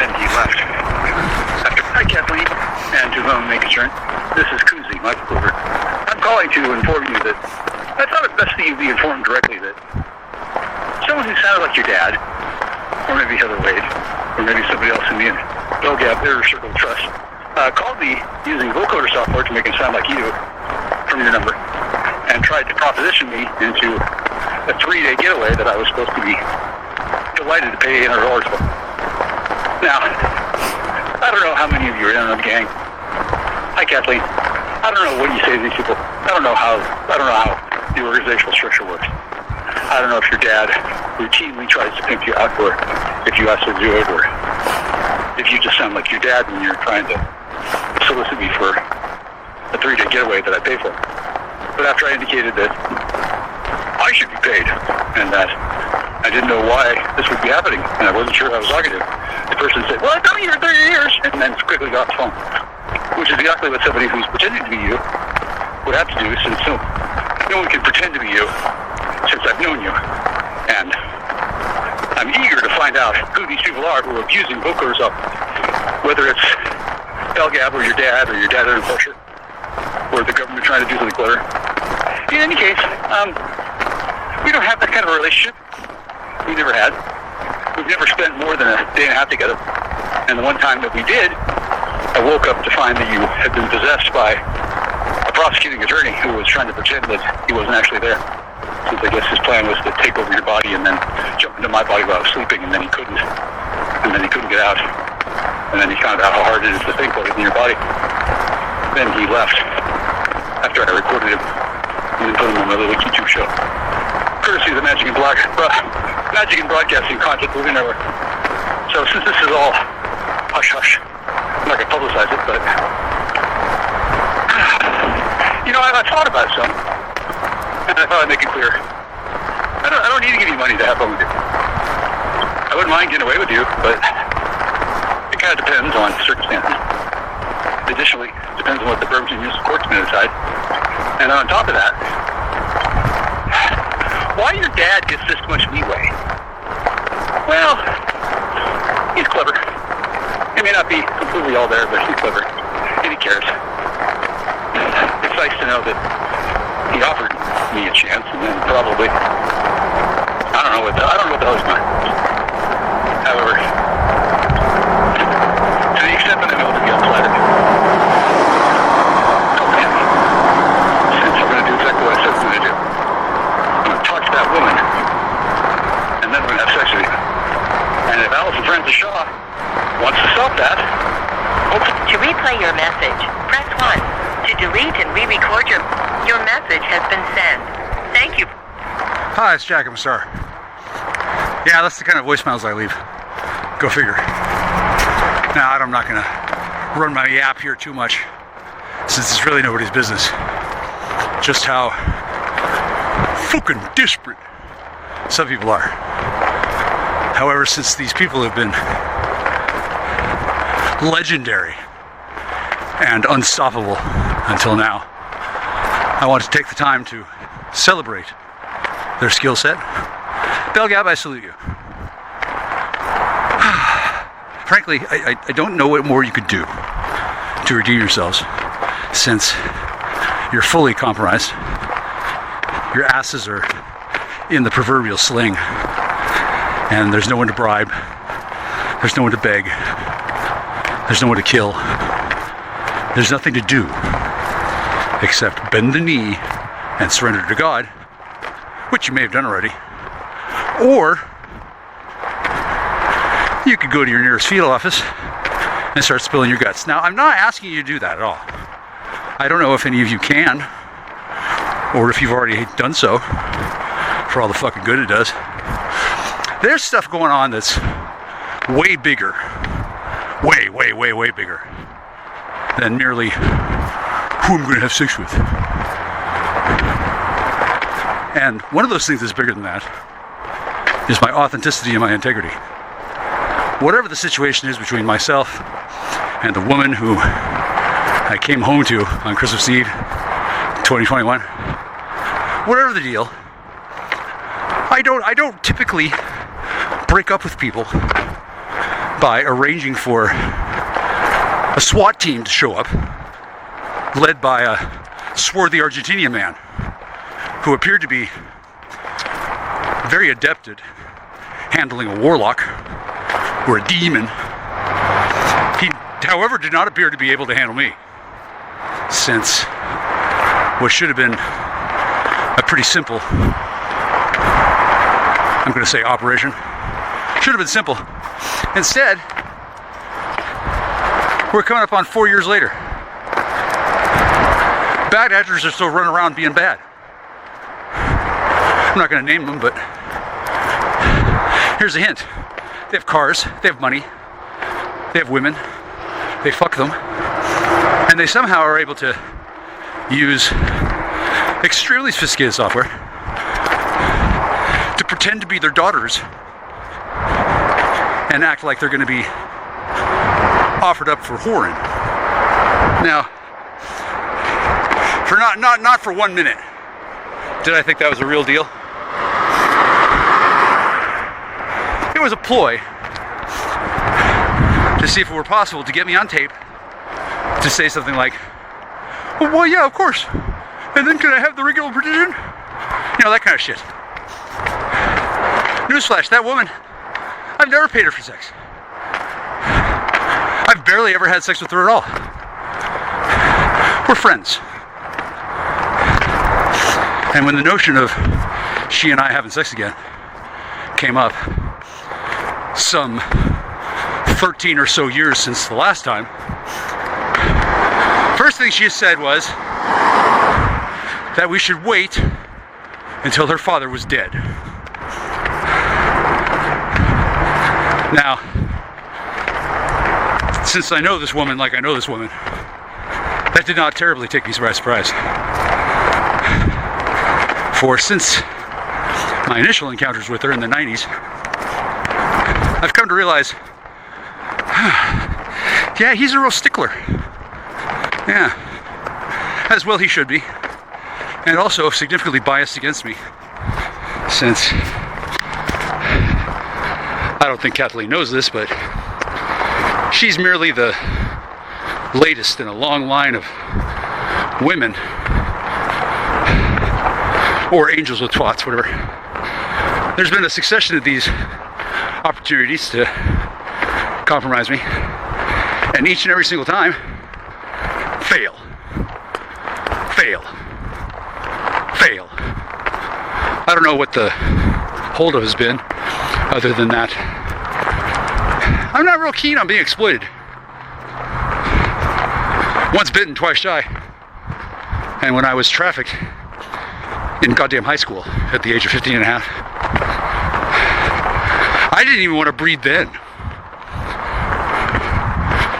Then he left. Hi, Kathleen, and to whom may concern, this is Kuczi, Michael Kuczi. I'm calling to inform you that I thought it best that you be informed directly that someone who sounded like your dad, or maybe Heather Wade, or maybe somebody else in the Belgab inner circle of trust, called me using vocoder software to make it sound like you from your number, and tried to proposition me into a 3-day getaway that I was supposed to be delighted to pay $800 for. Now, I don't know how many of you are in on the gang. Hi, Kathleen. I don't know what you say to these people. I don't know how the organizational structure works. I don't know if your dad routinely tries to pimp you out, or if you ask to do it, or if you just sound like your dad when you're trying to solicit me for a 3-day getaway that I pay for. But after I indicated that I should be paid, and that I didn't know why this would be happening, and I wasn't sure I was talking to, the person said, well, I've known you for 30 years, and then quickly got off the phone. Which is exactly what somebody who's pretending to be you would have to do, since no one can pretend to be you since I've known you. And I'm eager to find out who these people are who are abusing vocoders up, whether it's Belgab or your dad in culture, or the government trying to do something clever. In any case, we don't have that kind of a relationship. We never had. We've never spent more than a day and a half together. And the one time that we did, I woke up to find that you had been possessed by a prosecuting attorney who was trying to pretend that he wasn't actually there. Since I guess his plan was to take over your body and then jump into my body while I was sleeping, and then he couldn't. And then he couldn't get out. And then he found out how hard it is to think what is in your body. Then he left after I recorded him and then put him on my little YouTube show. Courtesy of the Magic and Broadcasting Content Movie Network. So since this is all hush-hush, I'm not going to publicize it, but I thought about it some, and I thought I'd make it clear. I don't need to give you money to have fun with you. I wouldn't mind getting away with you, but it kind of depends on circumstances. Additionally, it depends on what the Birmingham Municipal Court's going to decide. And on top of that, why your dad gets this much leeway? Well, he's clever. He may not be completely all there, but he's clever, and he cares. It's nice to know that he offered me a chance, and then probably, I don't know what the hell he's doing. However, to the extent that I know to be unflattered, don't panic. Since I'm going to do exactly what I said I'm going to do. I'm going to talk to that woman, and then we're going to have sex with you. And if Allison Francis Shaw wants to stop that, to replay your message, press 1. To delete and re-record your message has been sent. Thank you. Hi, it's Jack. I'm Star. Yeah, that's the kind of voicemails I leave. Go figure. Now, I'm not going to run my yap here too much, since it's really nobody's business just how fucking desperate some people are. However, since these people have been legendary and unstoppable until now, I want to take the time to celebrate their skill set. Belgab, I salute you. Frankly, I don't know what more you could do to redeem yourselves, since you're fully compromised. Your asses are in the proverbial sling, and there's no one to bribe, there's no one to beg, there's no one to kill. There's nothing to do except bend the knee and surrender to God, which you may have done already. Or you could go to your nearest field office and start spilling your guts. Now, I'm not asking you to do that at all. I don't know if any of you can, or if you've already done so, for all the fucking good it does. There's stuff going on that's way bigger, way bigger than merely who I'm going to have sex with. And one of those things that's bigger than that is my authenticity and my integrity. Whatever the situation is between myself and the woman who I came home to on Christmas Eve 2021, whatever the deal, I don't typically break up with people by arranging for a SWAT team to show up, led by a swarthy Argentinian man who appeared to be very adept at handling a warlock or a demon. He, however, did not appear to be able to handle me, since what should have been a pretty simple, I'm going to say operation, should have been simple. Instead, we're coming up on 4 years later. Bad actors are still running around being bad. I'm not going to name them, but here's a hint. They have cars, they have money, they have women, they fuck them, and they somehow are able to use extremely sophisticated software to pretend to be their daughters and act like they're going to be offered up for whoring. Now, for not for 1 minute did I think that was a real deal. It was a ploy to see if it were possible to get me on tape to say something like, well, yeah, of course. And then can I have the regular precision? You know, that kind of shit. Newsflash, that woman, I've never paid her for sex. I've barely ever had sex with her at all. We're friends. And when the notion of she and I having sex again came up, some 13 or so years since the last time, first thing she said was that we should wait until her father was dead. Now, since I know this woman like I know this woman, that did not terribly take me by surprise. For since my initial encounters with her in the 90s, I've come to realize, yeah, he's a real stickler. Yeah, as well he should be. And also significantly biased against me, since I don't think Kathleen knows this, but she's merely the latest in a long line of women, or angels with twats, whatever. There's been a succession of these opportunities to compromise me, and each and every single time, fail. I don't know what the holdup has been, other than that I'm not real keen on being exploited. Once bitten, twice shy. And when I was trafficked in goddamn high school at the age of 15 and a half, I didn't even want to breed then.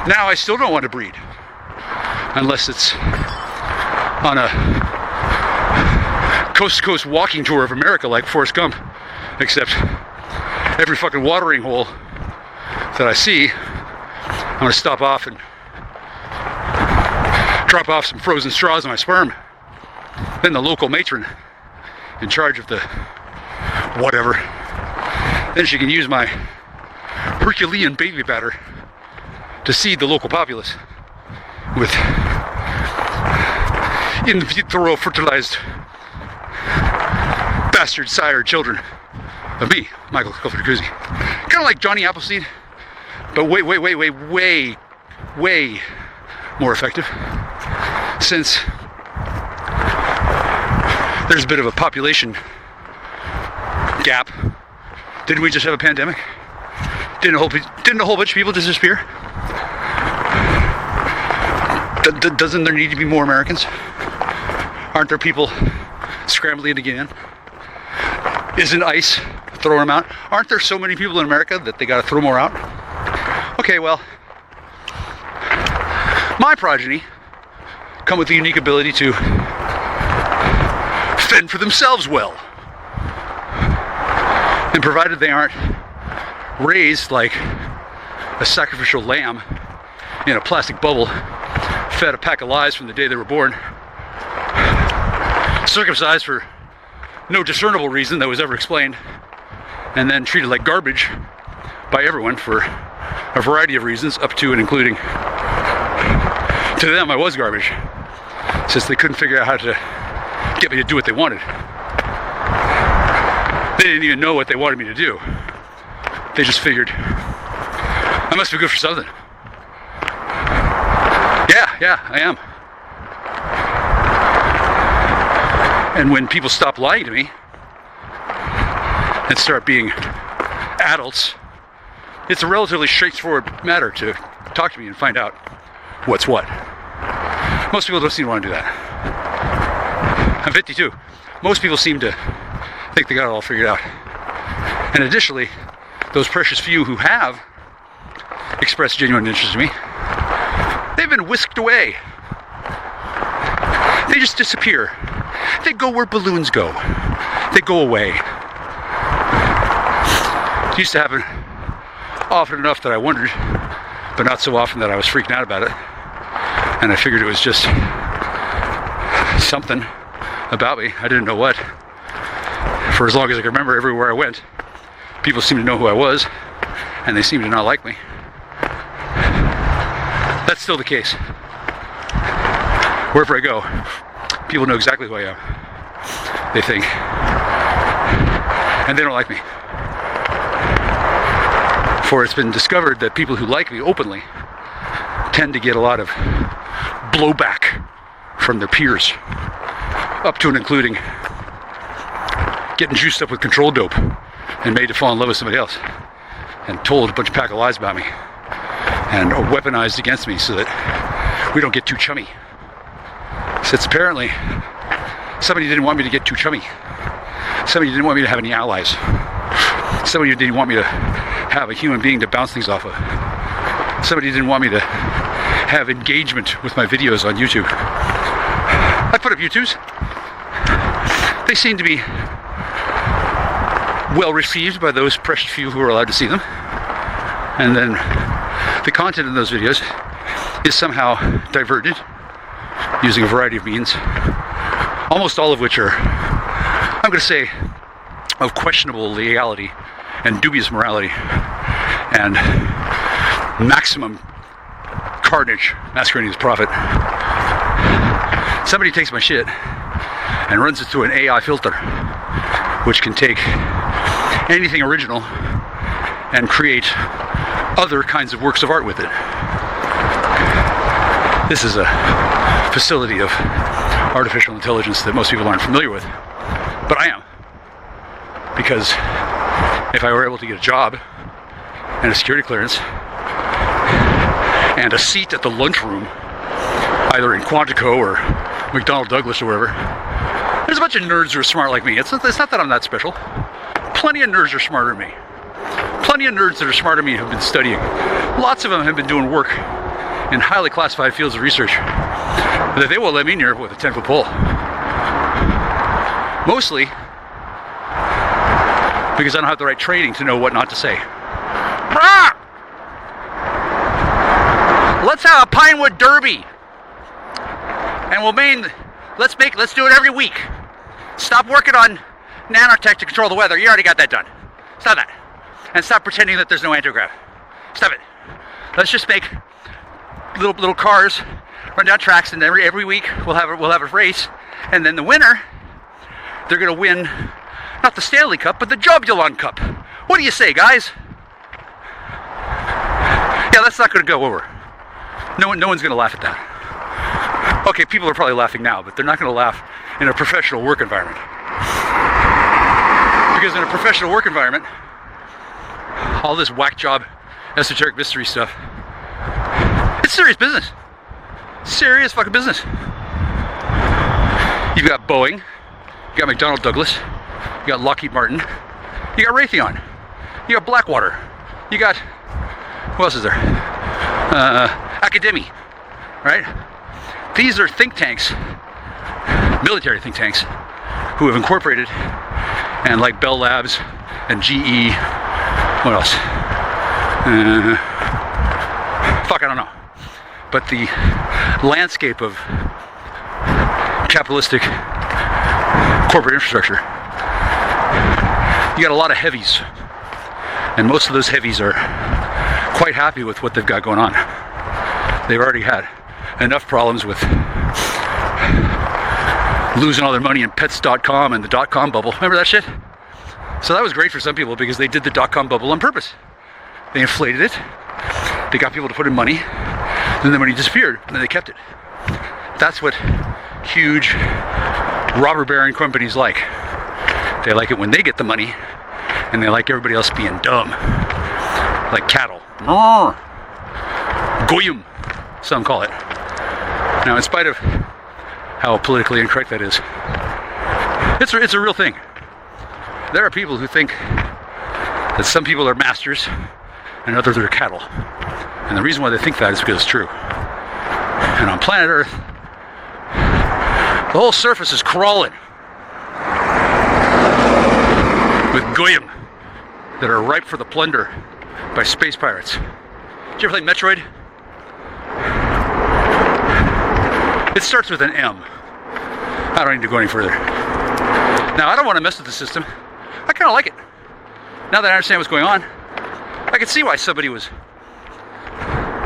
Now I still don't want to breed, unless it's on a coast-to-coast walking tour of America like Forrest Gump, except every fucking watering hole that I see, I'm going to stop off and drop off some frozen straws on my sperm. Then the local matron in charge of the whatever, then she can use my Herculean baby batter to seed the local populace with in vitro fertilized bastard sire children of me, michealkuczi. Kind of like Johnny Appleseed, but way more effective, since there's a bit of a population gap. Didn't we just have a pandemic? Didn't a whole bunch of people disappear? Doesn't there need to be more Americans? Aren't there people scrambling to get in? Isn't ICE throwing them out? Aren't there so many people in America that they gotta throw more out? Okay, well, my progeny come with the unique ability to fend for themselves well. And provided they aren't raised like a sacrificial lamb in a plastic bubble, fed a pack of lies from the day they were born, circumcised for no discernible reason that was ever explained, and then treated like garbage by everyone for a variety of reasons, up to and including, to them I was garbage, since they couldn't figure out how to get me to do what they wanted. They didn't even know what they wanted me to do. They just figured I must be good for something. Yeah, I am. And when people stop lying to me and start being adults, it's a relatively straightforward matter to talk to me and find out what's what. Most people don't seem to want to do that. I'm 52. Most people seem to think they got it all figured out. And additionally, those precious few who have expressed genuine interest in me, they've been whisked away. They just disappear. They go where balloons go. They go away. It used to happen often enough that I wondered, but not so often that I was freaking out about it. And I figured it was just something about me. I didn't know what. For as long as I can remember, everywhere I went, people seemed to know who I was, and they seemed to not like me. That's still the case. Wherever I go, people know exactly who I am, they think, and they don't like me. For it's been discovered that people who like me openly tend to get a lot of blowback from their peers, up to and including getting juiced up with control dope and made to fall in love with somebody else, and told a bunch of pack of lies about me, and are weaponized against me so that we don't get too chummy. Since apparently somebody didn't want me to get too chummy. Somebody didn't want me to have any allies. Somebody didn't want me to have a human being to bounce things off of. Somebody didn't want me to have engagement with my videos on YouTube. I put up YouTubes. They seem to be well received by those precious few who are allowed to see them. And then the content in those videos is somehow diverted using a variety of means, almost all of which are, I'm going to say, of questionable legality and dubious morality and maximum carnage masquerading as profit. Somebody takes my shit and runs it through an AI filter, which can take anything original and create other kinds of works of art with it. This is a facility of artificial intelligence that most people aren't familiar with, but I am. Because if I were able to get a job and a security clearance and a seat at the lunchroom, either in Quantico or McDonnell Douglas or wherever, there's a bunch of nerds who are smart like me. It's not that I'm that special. Plenty of nerds are smarter than me. Plenty of nerds that are smarter than me have been studying. Lots of them have been doing work in highly classified fields of research that they won't let me near with a 10-foot pole. Mostly because I don't have the right training to know what not to say. Let's have a Pinewood Derby, and let's do it every week. Stop working on nanotech to control the weather. You already got that done. Stop that, and stop pretending that there's no anti-grav. Stop it. Let's just make little cars run down tracks, and every week we'll have a race, and then the winner, they're gonna win not the Stanley Cup, but the Jobulon Cup. What do you say, guys? Yeah, that's not gonna go over. No one's gonna laugh at that. Okay, people are probably laughing now, but they're not gonna laugh in a professional work environment. Because in a professional work environment, all this whack job, esoteric mystery stuff, it's serious business. Serious fucking business. You've got Boeing, you got McDonnell Douglas, you got Lockheed Martin, you got Raytheon, you got Blackwater, you got, who else is there? Academy, right? These are think tanks, military think tanks, who have incorporated, and like Bell Labs and GE, what else? Fuck, I don't know. But the landscape of capitalistic corporate infrastructure, you got a lot of heavies, and most of those heavies are quite happy with what they've got going on. They've already had enough problems with losing all their money in pets.com and the dot-com bubble. Remember that shit? So that was great for some people because they did the dot-com bubble on purpose. They inflated it. They got people to put in money. Then the money disappeared, and then they kept it. That's what huge robber baron companies like. They like it when they get the money, and they like everybody else being dumb. Like cattle. Goyim, some call it. Now, in spite of how politically incorrect that is, it's a real thing. There are people who think that some people are masters and others are cattle. And the reason why they think that is because it's true. And on planet Earth, the whole surface is crawling with goyim that are ripe for the plunder by space pirates. Did you ever play Metroid? It starts with an M. I don't need to go any further. Now, I don't want to mess with the system. I kind of like it. Now that I understand what's going on, I can see why somebody was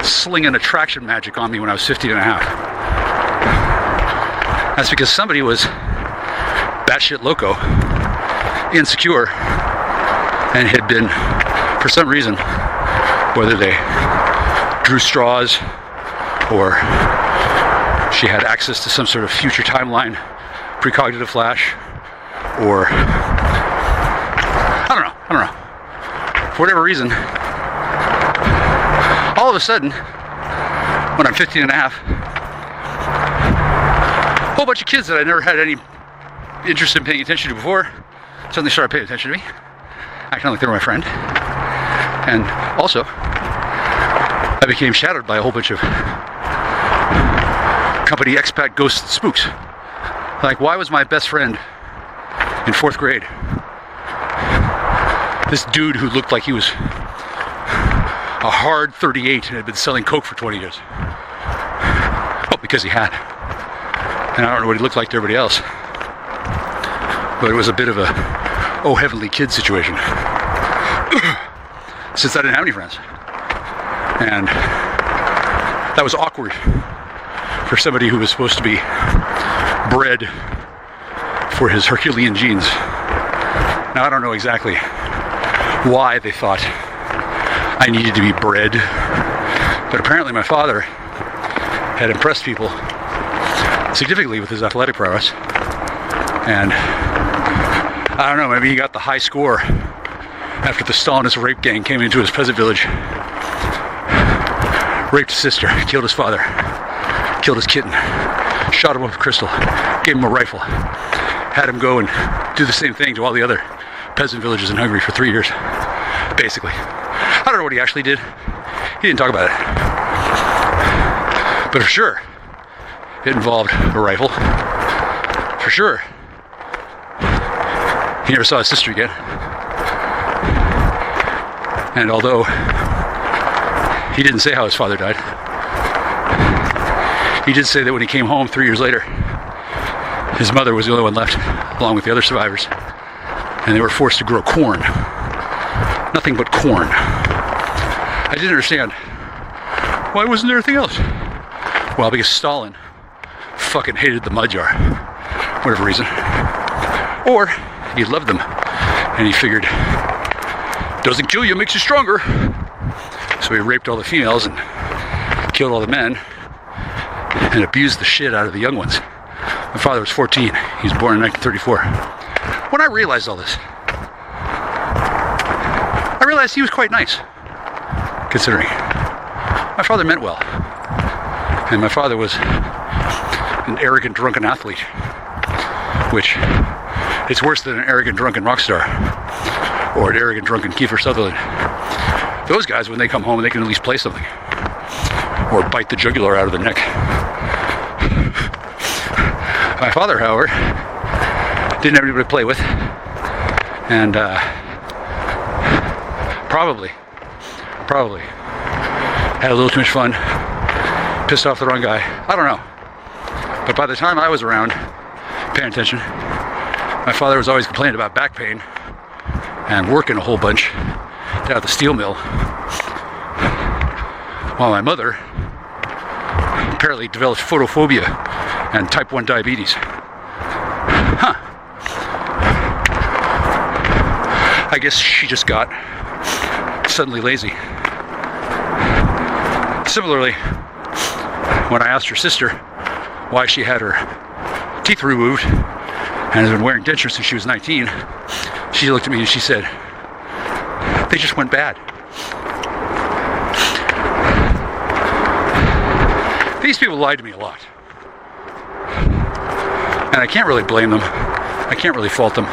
slinging attraction magic on me when I was 15 and a half. That's because somebody was batshit loco, insecure, and had been, for some reason, whether they drew straws or she had access to some sort of future timeline, precognitive flash, or I don't know. For whatever reason, all of a sudden, when I'm 15 and a half, a whole bunch of kids that I never had any interest in paying attention to before suddenly started paying attention to me, acting like they were my friend. And also, I became shadowed by a whole bunch of company expat ghost spooks. Like, why was my best friend in 4th grade this dude who looked like he was a hard 38 and had been selling coke for 20 years? Oh, because he had. And I don't know what he looked like to everybody else, but it was a bit of a oh heavenly kid situation since I didn't have any friends. And that was awkward for somebody who was supposed to be bred for his Herculean genes. Now, I don't know exactly why they thought I needed to be bred, but apparently my father had impressed people significantly with his athletic prowess. And I don't know, maybe he got the high score after the Stalinist rape gang came into his peasant village, raped his sister, killed his father, killed his kitten, shot him with a crystal, gave him a rifle, had him go and do the same thing to all the other peasant villages in Hungary for 3 years, basically. I don't know what he actually did. He didn't talk about it. But for sure, it involved a rifle. For sure, he never saw his sister again. And although he didn't say how his father died, he did say that when he came home 3 years later, his mother was the only one left, along with the other survivors, and they were forced to grow corn. Nothing but corn. I didn't understand. Why wasn't there anything else? Well, because Stalin fucking hated the Magyar, whatever reason. Or he loved them, and he figured, doesn't kill you, makes you stronger. So he raped all the females and killed all the men and abused the shit out of the young ones. My father was 14. He was born in 1934. When I realized all this, I realized he was quite nice, considering. My father meant well. And my father was an arrogant, drunken athlete, which is worse than an arrogant, drunken rock star or an arrogant, drunken Kiefer Sutherland. Those guys, when they come home, they can at least play something or bite the jugular out of the neck. My father, however, didn't have anybody to play with, and probably had a little too much fun, pissed off the wrong guy. I don't know. But by the time I was around, paying attention, my father was always complaining about back pain and working a whole bunch down at the steel mill. while my mother apparently developed photophobia and type 1 diabetes. Huh. I guess she just got suddenly lazy. Similarly, when I asked her sister why she had her teeth removed and has been wearing dentures since she was 19, she looked at me and she said, they just went bad. These people lied to me a lot. And I can't really blame them. I can't really fault them.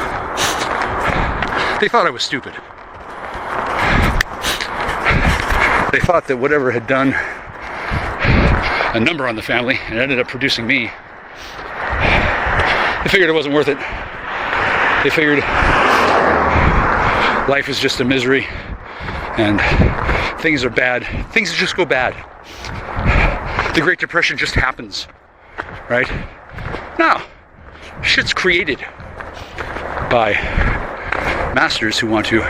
They thought I was stupid. They thought that whatever had done a number on the family and ended up producing me, they figured it wasn't worth it. They figured life is just a misery and things are bad. Things just go bad. The Great Depression just happens, right? No, shit's created by masters who want to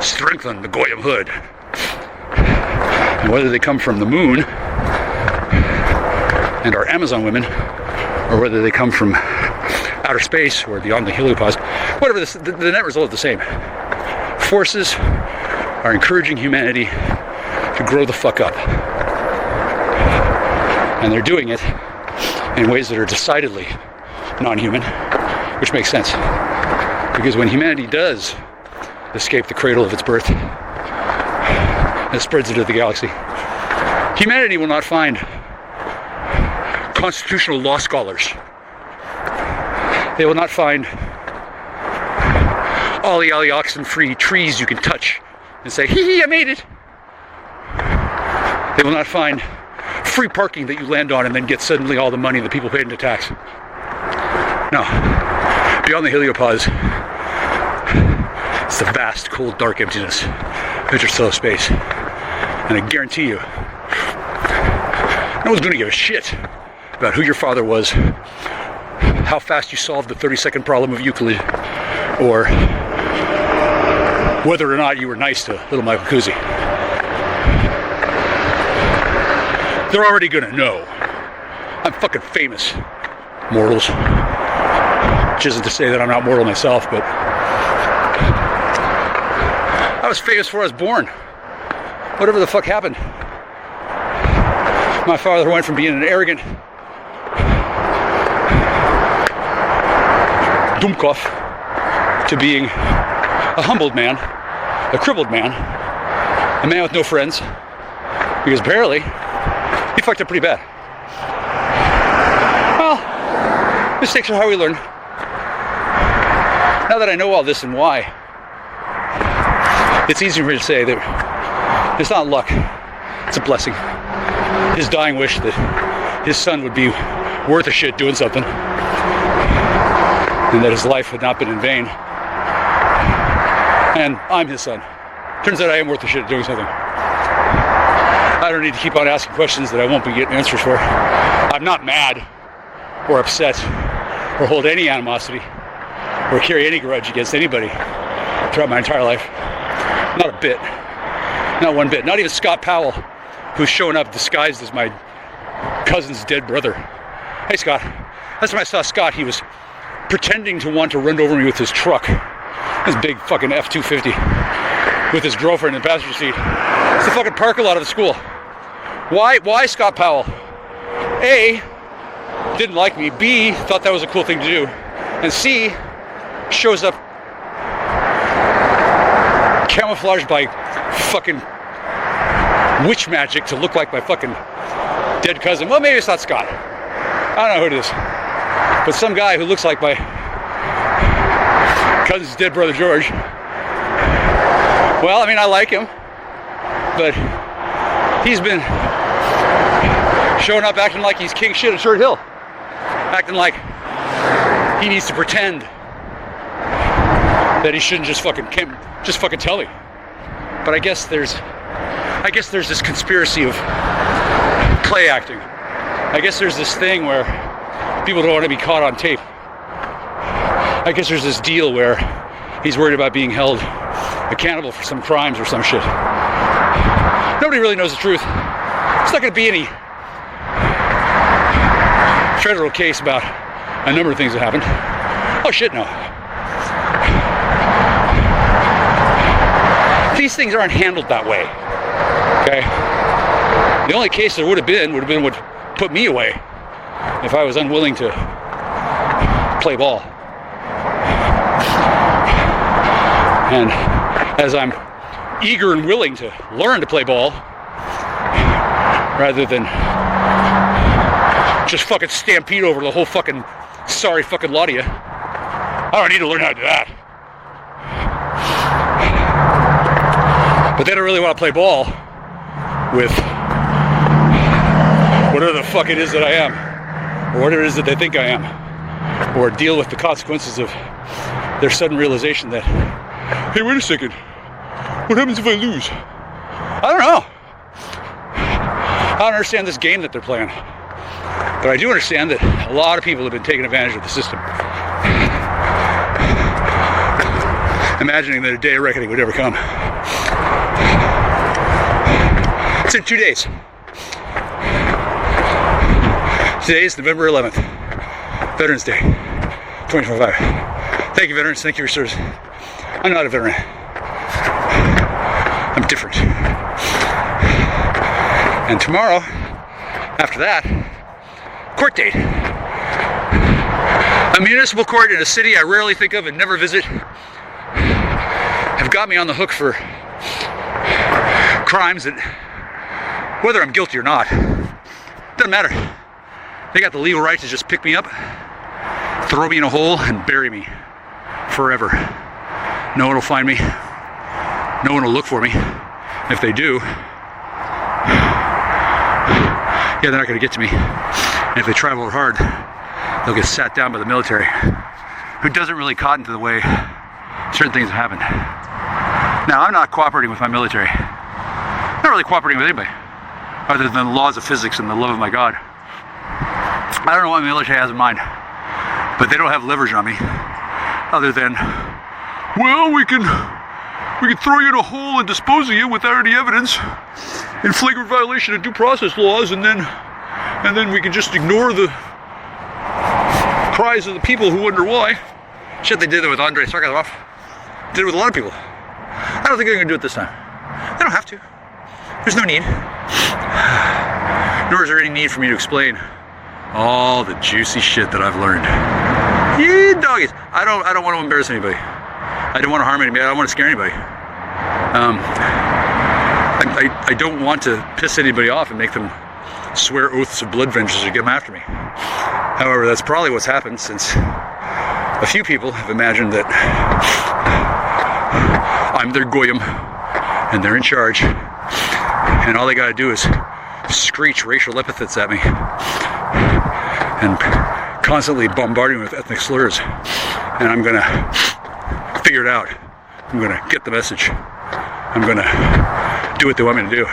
strengthen the Goyim hood. And whether they come from the moon and are Amazon women, or whether they come from outer space or beyond the heliopause, whatever, the net result is the same. Forces are encouraging humanity to grow the fuck up. And they're doing it in ways that are decidedly non-human, which makes sense. Because when humanity does escape the cradle of its birth, it spreads into the galaxy, humanity will not find constitutional law scholars. They will not find ollie oxen-free trees you can touch and say, hee hee, I made it. They will not find free parking that you land on and then get suddenly all the money that people paid into tax. No. Beyond the heliopause, it's the vast, cold, dark emptiness of interstellar space. And I guarantee you, no one's going to give a shit about who your father was, how fast you solved the 32nd problem of Euclid, or whether or not you were nice to little Michaelkuczi. They're already gonna know. I'm fucking famous, mortals. Which isn't to say that I'm not mortal myself, but I was famous before I was born. Whatever the fuck happened. My father went from being an arrogant Dumkov to being a humbled man, a crippled man, a man with no friends, because apparently he fucked up pretty bad. Well, mistakes are how we learn. Now that I know all this and why, it's easy for me to say that it's not luck, it's a blessing. His dying wish that his son would be worth a shit doing something, and that his life had not been in vain. And I'm his son. Turns out I am worth a shit doing something. I don't need to keep on asking questions that I won't be getting answers for. I'm not mad or upset or hold any animosity or carry any grudge against anybody throughout my entire life. Not a bit. Not one bit. Not even Scott Powell, who's showing up disguised as my cousin's dead brother. Hey, Scott. Last time I saw Scott, he was pretending to want to run over me with his truck. His big fucking F-250 with his girlfriend in the passenger seat. It's the fucking parking lot of the school. Why Scott Powell? A, didn't like me. B, thought that was a cool thing to do. And C, shows up camouflaged by fucking witch magic to look like my fucking dead cousin. Well, maybe it's not Scott. I don't know who it is. But some guy who looks like my cousin's dead brother George. Well, I mean, I like him, but he's been showing up acting like he's king shit at Shirt Hill, acting like he needs to pretend that he shouldn't just fucking tell me. But I guess there's this conspiracy of play acting. I guess there's this thing where people don't want to be caught on tape. I guess there's this deal where he's worried about being held accountable for some crimes or some shit. Nobody really knows the truth. It's not going to be any federal case about a number of things that happened. Oh shit, no. These things aren't handled that way. Okay? The only case there would have been what put me away if I was unwilling to play ball. And as I'm eager and willing to learn to play ball, rather than just fucking stampede over the whole fucking sorry fucking lot of you, I don't need to learn how to do that. But they don't really want to play ball with whatever the fuck it is that I am, or whatever it is that they think I am, or deal with the consequences of their sudden realization that, hey, wait a second, what happens if I lose? I don't know. I don't understand this game that they're playing. But I do understand that a lot of people have been taking advantage of the system, imagining that a day of reckoning would ever come. It's in 2 days. Today is November 11th, Veterans Day, 2025. Thank you, veterans. Thank you for your service. I'm not a veteran. I'm different. And tomorrow, after that, court date. A municipal court in a city I rarely think of and never visit have got me on the hook for crimes that, whether I'm guilty or not, doesn't matter. They got the legal right to just pick me up, throw me in a hole, and bury me forever. No one will find me. No one will look for me. If they do, yeah, they're not going to get to me. And if they travel hard, they'll get sat down by the military, who doesn't really cotton to the way certain things have happened. Now, I'm not cooperating with my military. I'm not really cooperating with anybody, other than the laws of physics and the love of my God. I don't know what the military has in mind, but they don't have leverage on me, other than, well, we can throw you in a hole and dispose of you without any evidence, in flagrant violation of due process laws, and then we can just ignore the cries of the people who wonder why. Shit, they did it with Andrei Sakharov. Did it with a lot of people. I don't think they're going to do it this time. They don't have to. There's no need. Nor is there any need for me to explain all the juicy shit that I've learned. Yeah, doggies. I don't want to embarrass anybody. I don't want to harm anybody. I don't want to scare anybody. I don't want to piss anybody off and make them swear oaths of blood vengeance to get them after me. However, that's probably what's happened, since a few people have imagined that I'm their goyim and they're in charge, and all they gotta do is screech racial epithets at me and constantly bombarding me with ethnic slurs, and I'm gonna figure it out. I'm gonna get the message. I'm gonna do what they want me to do.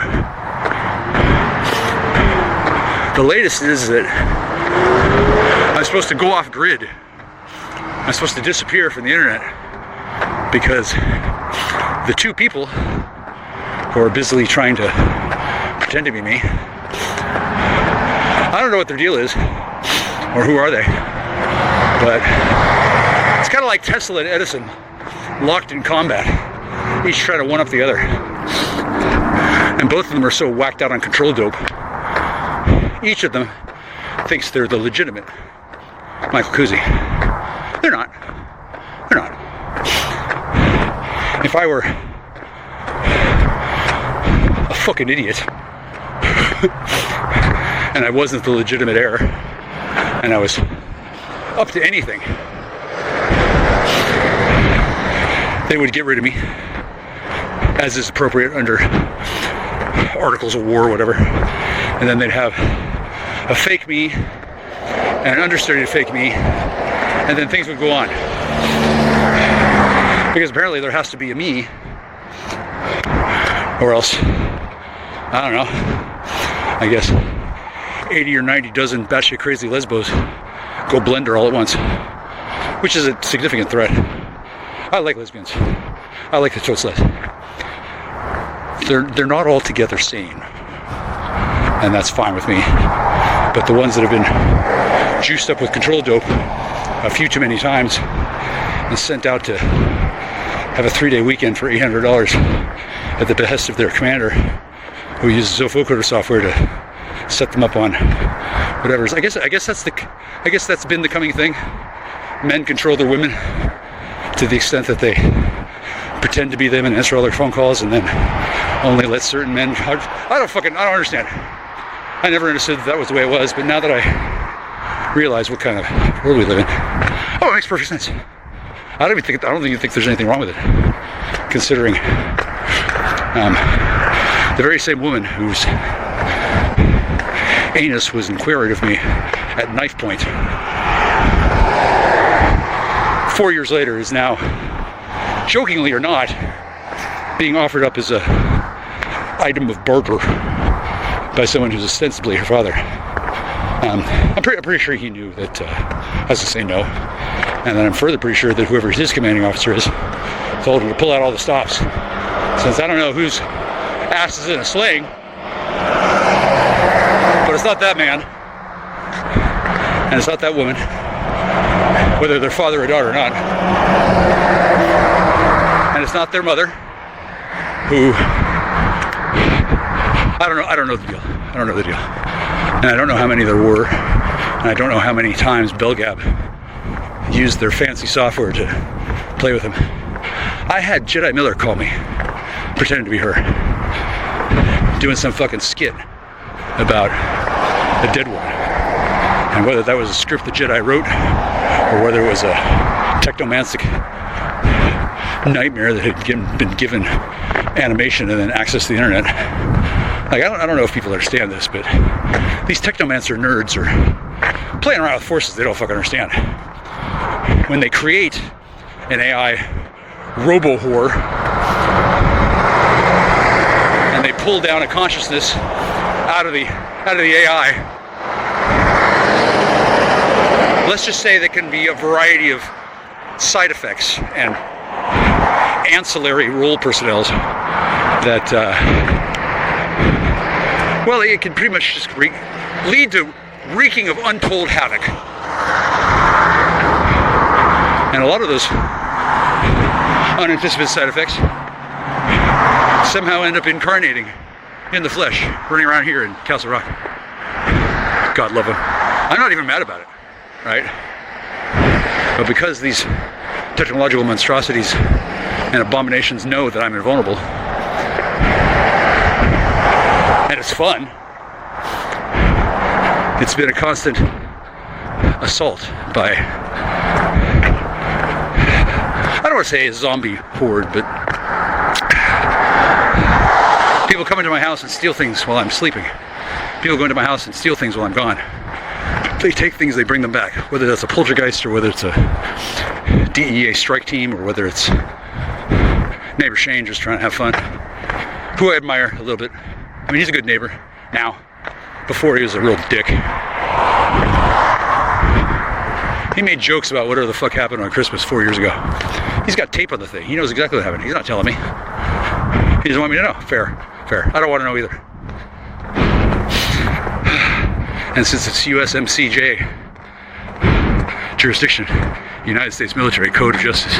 The latest is that I'm supposed to go off grid. I'm supposed to disappear from the internet because the two people who are busily trying to pretend to be me, I don't know what their deal is, or who are they, but it's kind of like Tesla and Edison locked in combat, each trying to one up the other, and both of them are so whacked out on control dope. Each of them thinks they're the legitimate Michaelkuczi. They're not. They're not. If I were a fucking idiot and I wasn't the legitimate heir and I was up to anything, they would get rid of me, as is appropriate under articles of war or whatever, and then they'd have a fake me and an understudied fake me, and then things would go on. Because apparently there has to be a me, or else, I don't know, I guess 80 or 90 dozen batshit crazy lesbos go blender all at once, which is a significant threat. I like lesbians. I like the toast less. They're not altogether sane. and that's fine with me. But the ones that have been juiced up with control dope a few too many times and sent out to have a 3-day weekend for $800 at the behest of their commander, who uses vocoder software to set them up on whatever. I guess that's been the coming thing. Men control their women to the extent that they pretend to be them and answer all their phone calls, and then only let certain men. I don't understand. I never understood that was the way it was, but now that I realize what kind of world we live in, it makes perfect sense. I don't even think there's anything wrong with it, considering the very same woman whose anus was inquired of me at knife point 4 years later is now, jokingly or not, being offered up as a item of barter by someone who's ostensibly her father. I'm pretty sure he knew that has to say no, and then I'm further pretty sure that whoever his commanding officer is told him to pull out all the stops, since I don't know whose ass is in a sling, but it's not that man, and it's not that woman, whether they're father or daughter or not, and it's not their mother, who I don't know the deal. And I don't know how many there were, and I don't know how many times Belgab used their fancy software to play with him. I had Jedi Miller call me, pretending to be her, doing some fucking skit about a dead woman, and whether that was a script the Jedi wrote or whether it was a technomantic nightmare that had been given animation and then access to the internet. Like, I don't know if people understand this, but these technomancer nerds are playing around with forces they don't fucking understand. When they create an AI robo-whore and they pull down a consciousness out of the AI, let's just say there can be a variety of side effects and ancillary role personnel that it can pretty much just lead to wreaking of untold havoc. And a lot of those unanticipated side effects somehow end up incarnating in the flesh, running around here in Castle Rock. God love them. I'm not even mad about it, right? But because these technological monstrosities and abominations know that I'm invulnerable, and it's fun, it's been a constant assault by, I don't want to say a zombie horde, but people come into my house and steal things while I'm sleeping. People go into my house and steal things while I'm gone. They take things, they bring them back, whether that's a poltergeist or whether it's a DEA strike team or whether it's neighbor Shane just trying to have fun, who I admire a little bit. I mean, he's a good neighbor now. Before, he was a real dick. He made jokes about whatever the fuck happened on Christmas 4 years ago. He's got tape on the thing. He knows exactly what happened. He's not telling me. He doesn't want me to know. Fair. I don't want to know either. And since it's USMCJ jurisdiction, United States Military Code of Justice,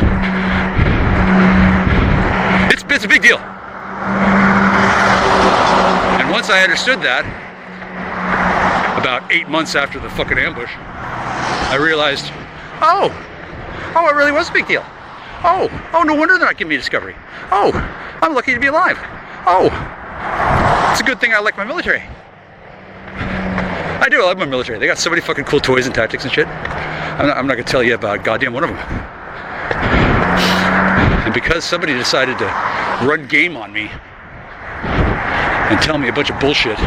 it's a big deal. And once I understood that, about 8 months after the fucking ambush, I realized, it really was a big deal. Oh, no wonder they're not giving me a discovery. Oh, I'm lucky to be alive. Oh, it's a good thing I like my military. I do, I love my military. They got so many fucking cool toys and tactics and shit. I'm not gonna tell you about goddamn one of them. And because somebody decided to run game on me and tell me a bunch of bullshit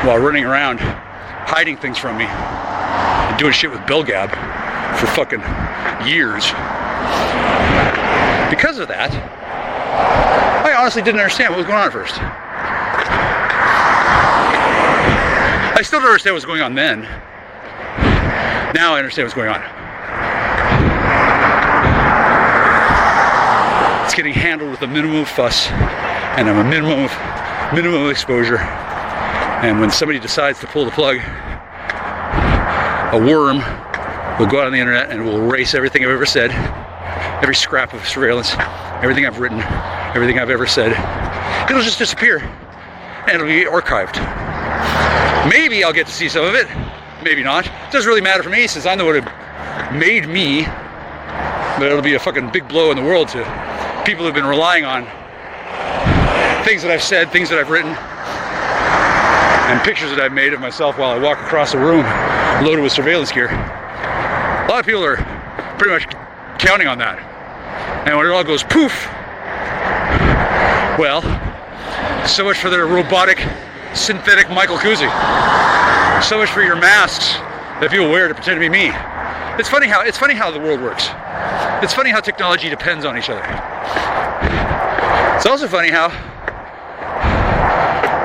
while running around hiding things from me and doing shit with Belgab for fucking years, because of that, I honestly didn't understand what was going on at first. I still don't understand what's going on then. Now I understand what's going on. It's getting handled with a minimum of fuss and a minimum of exposure And when somebody decides to pull the plug, a worm will go out on the internet and will erase everything I've ever said, every scrap of surveillance, everything I've written, everything I've ever said. It'll just disappear and it'll be archived. Maybe I'll get to see some of it, maybe not. It doesn't really matter for me since I'm the one who made me, but it'll be a fucking big blow in the world to people who've been relying on things that I've said, things that I've written, and pictures that I've made of myself while I walk across a room loaded with surveillance gear. A lot of people are pretty much counting on that. And when it all goes poof, well, so much for their robotic, synthetic michealkuczi. So much for your masks that people wear to pretend to be me. It's funny how the world works. It's funny how technology depends on each other. It's also funny how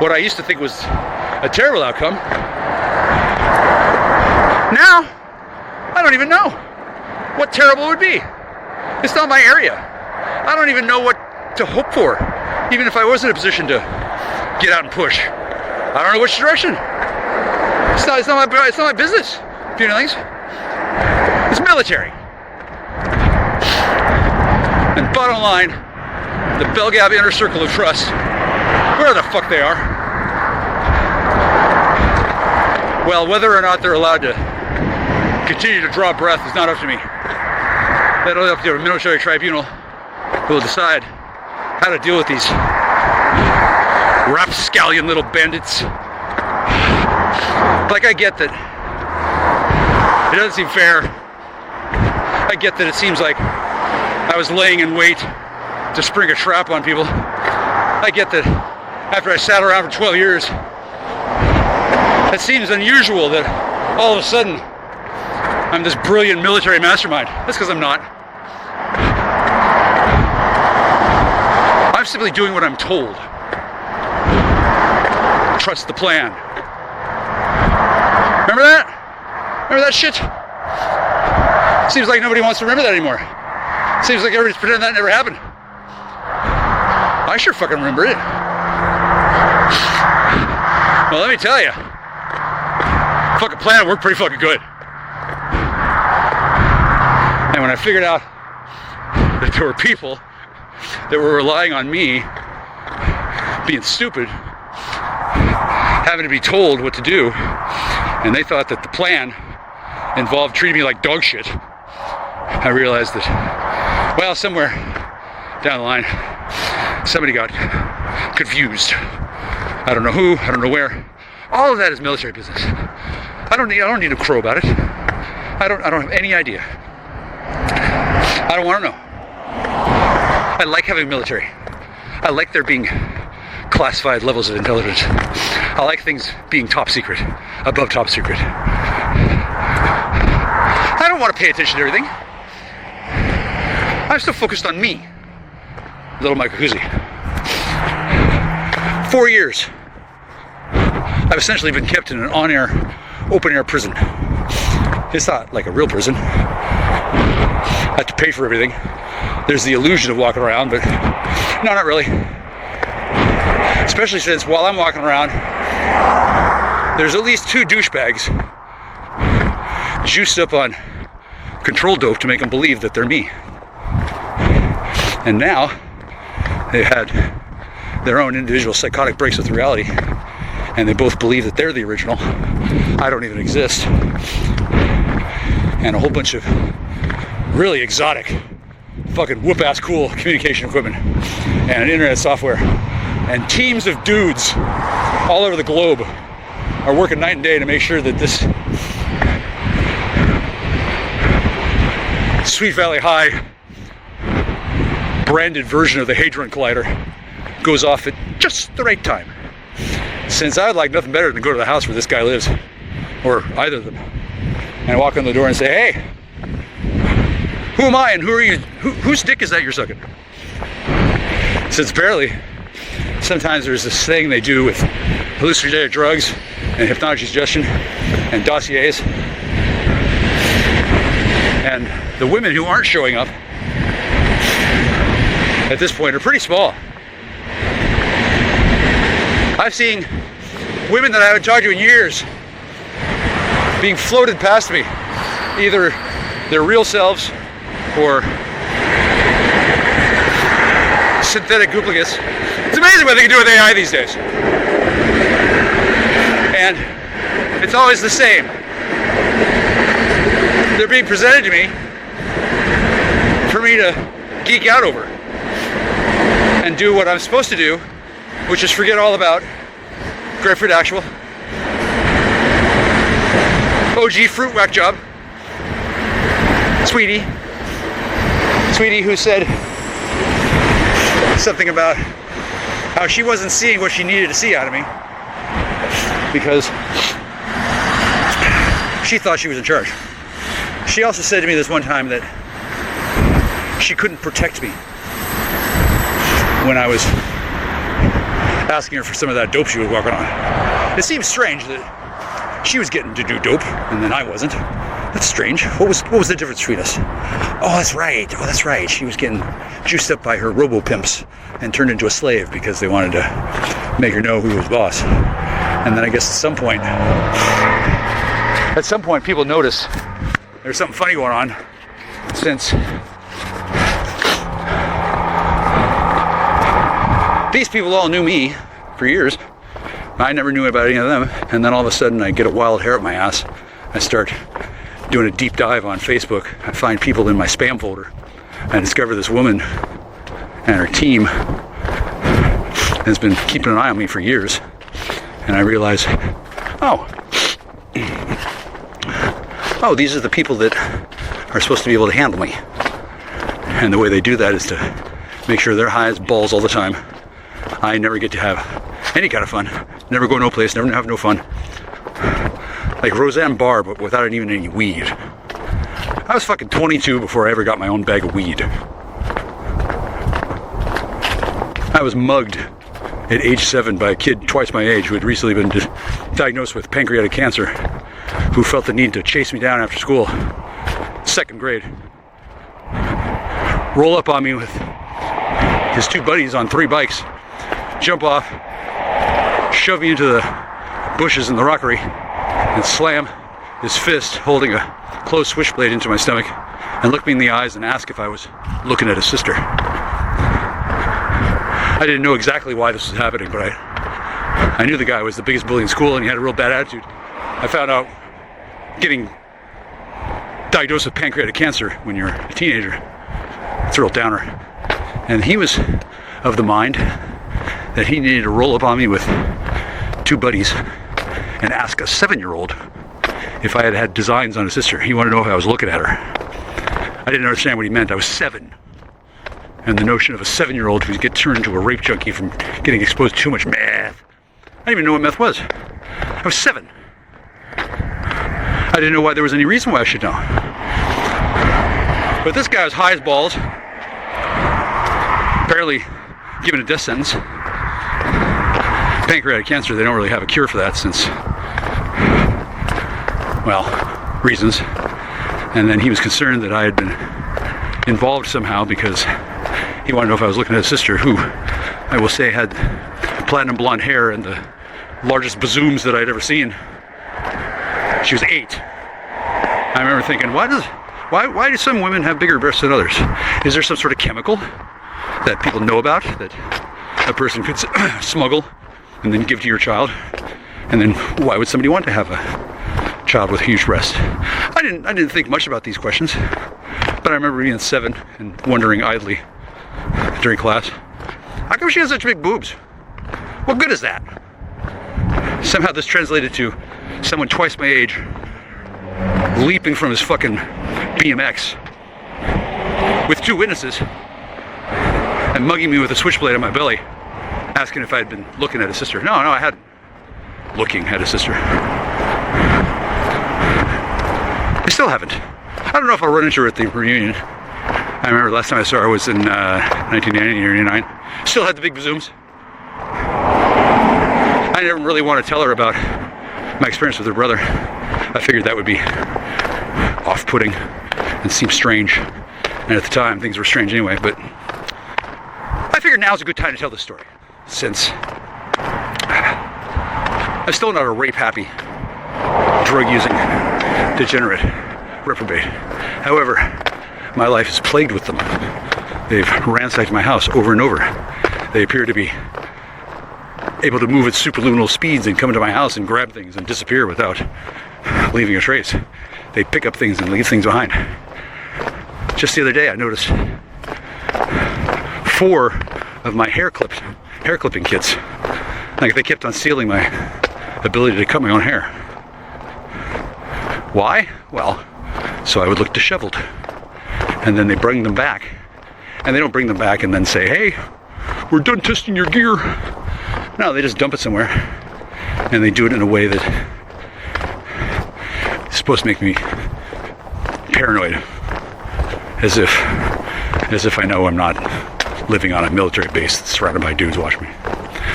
what I used to think was a terrible outcome, now I don't even know what terrible would be. It's not my area. I don't even know what to hope for, even if I was in a position to get out and push. I don't know which direction. It's not my business. Feelings. It's military. And bottom line, the Belgab inner circle of trust, where the fuck they are. Well, whether or not they're allowed to continue to draw breath is not up to me. That'll be up to a military tribunal who will decide how to deal with these rapscallion little bandits. Like, I get that it doesn't seem fair. I get that it seems like I was laying in wait to spring a trap on people. I get that after I sat around for 12 years, it seems unusual that all of a sudden I'm this brilliant military mastermind. That's because I'm not. I'm simply doing what I'm told. Trust the plan. Remember that? Remember that shit? Seems like nobody wants to remember that anymore. Seems like everybody's pretending that never happened. I sure fucking remember it. Well, let me tell you, fucking plan worked pretty fucking good. And when I figured out that there were people that were relying on me being stupid, having to be told what to do, and they thought that the plan involved treating me like dog shit, I realized that, well, somewhere down the line, somebody got confused. I don't know who, I don't know where. All of that is military business. I don't need to crow about it. I don't have any idea. I don't want to know. I like having military. I like there being classified levels of intelligence. I like things being top secret, above top secret. I don't want to pay attention to everything. I'm still focused on me, little michealkuczi. 4 years. I've essentially been kept in an on-air, open-air prison. It's not like a real prison. I have to pay for everything. There's the illusion of walking around, but no, not really. Especially since while I'm walking around, there's at least 2 douchebags juiced up on control dope to make them believe that they're me. And now they've had their own individual psychotic breaks with reality, and they both believe that they're the original. I don't even exist. And a whole bunch of really exotic, fucking whoop-ass cool communication equipment and internet software and teams of dudes all over the globe are working night and day to make sure that this Sweet Valley High branded version of the Hadron Collider goes off at just the right time. Since I'd like nothing better than go to the house where this guy lives, or either of them, and walk on the door and say, hey, who am I and who are you? Whose dick is that you're sucking? Since apparently sometimes there's this thing they do with hallucinogenic drugs and hypnotic suggestion and dossiers, and the women who aren't showing up at this point are pretty small. I've seen women that I haven't talked to in years being floated past me, either their real selves or synthetic duplicates. It's amazing what they can do with AI these days. And it's always the same. They're being presented to me for me to geek out over and do what I'm supposed to do, which is forget all about grapefruit actual, OG fruit whack job, Sweetie who said something about how she wasn't seeing what she needed to see out of me because she thought she was in charge. She also said to me this one time that she couldn't protect me when I was asking her for some of that dope she was walking on. It seems strange that she was getting to do dope and then I wasn't. That's strange. What was the difference between us? Oh, that's right. She was getting juiced up by her robo-pimps and turned into a slave because they wanted to make her know who was boss. And then I guess at some point people notice there's something funny going on, since these people all knew me for years. I never knew about any of them. And then all of a sudden I get a wild hair up my ass. I start doing a deep dive on Facebook. I find people in my spam folder. I discover this woman and her team has been keeping an eye on me for years. And I realize, oh, these are the people that are supposed to be able to handle me. And the way they do that is to make sure they're high as balls all the time. I never get to have any kind of fun. Never go no place, never have no fun. Like Roseanne Barr, but without even any weed. I was fucking 22 before I ever got my own bag of weed. I was mugged at age 7 by a kid twice my age who had recently been diagnosed with pancreatic cancer, who felt the need to chase me down after school, 2nd grade. Roll up on me with his 2 buddies on 3 bikes, jump off, shove me into the bushes in the rockery, and slam his fist holding a closed switchblade into my stomach and look me in the eyes and ask if I was looking at his sister. I didn't know exactly why this was happening, but I knew the guy was the biggest bully in school and he had a real bad attitude. I found out getting diagnosed with pancreatic cancer when you're a teenager, it's a real downer. And he was of the mind that he needed to roll up on me with 2 buddies and ask a 7-year-old if I had had designs on his sister. He wanted to know if I was looking at her. I didn't understand what he meant. I was 7. And the notion of a 7-year-old who get turned into a rape junkie from getting exposed to too much meth. I didn't even know what meth was. I was 7. I didn't know why there was any reason why I should know. But this guy was high as balls, barely given a death sentence. Pancreatic cancer, they don't really have a cure for that since, well, reasons. And then he was concerned that I had been involved somehow because he wanted to know if I was looking at his sister, who I will say had platinum blonde hair and the largest bazooms that I'd ever seen. She was 8. I remember thinking, why do some women have bigger breasts than others? Is there some sort of chemical that people know about that a person could smuggle and then give to your child? And then why would somebody want to have a child with huge breasts? I didn't think much about these questions, but I remember being 7 and wondering idly during class, how come she has such big boobs? What good is that? Somehow this translated to someone twice my age leaping from his fucking BMX with 2 witnesses and mugging me with a switchblade on my belly, asking if I had been looking at his sister. No, I hadn't. Looking at his sister. I still haven't. I don't know if I'll run into her at the reunion. I remember last time I saw her was in 1990 or 99. Still had the big bazooms. I didn't really want to tell her about my experience with her brother. I figured that would be off-putting and seem strange. And at the time, things were strange anyway, but I figured now's a good time to tell this story, since I'm still not a rape-happy, drug-using, degenerate reprobate. However, my life is plagued with them. They've ransacked my house over and over. They appear to be able to move at superluminal speeds and come into my house and grab things and disappear without leaving a trace. They pick up things and leave things behind. Just the other day, I noticed 4 of my hair clipping kits. Like, they kept on stealing my ability to cut my own hair. Why? Well, so I would look disheveled. And then they bring them back. And they don't bring them back and then say, hey, we're done testing your gear. No, they just dump it somewhere. And they do it in a way that is supposed to make me paranoid. As if I know I'm not living on a military base that's surrounded by dudes watching me.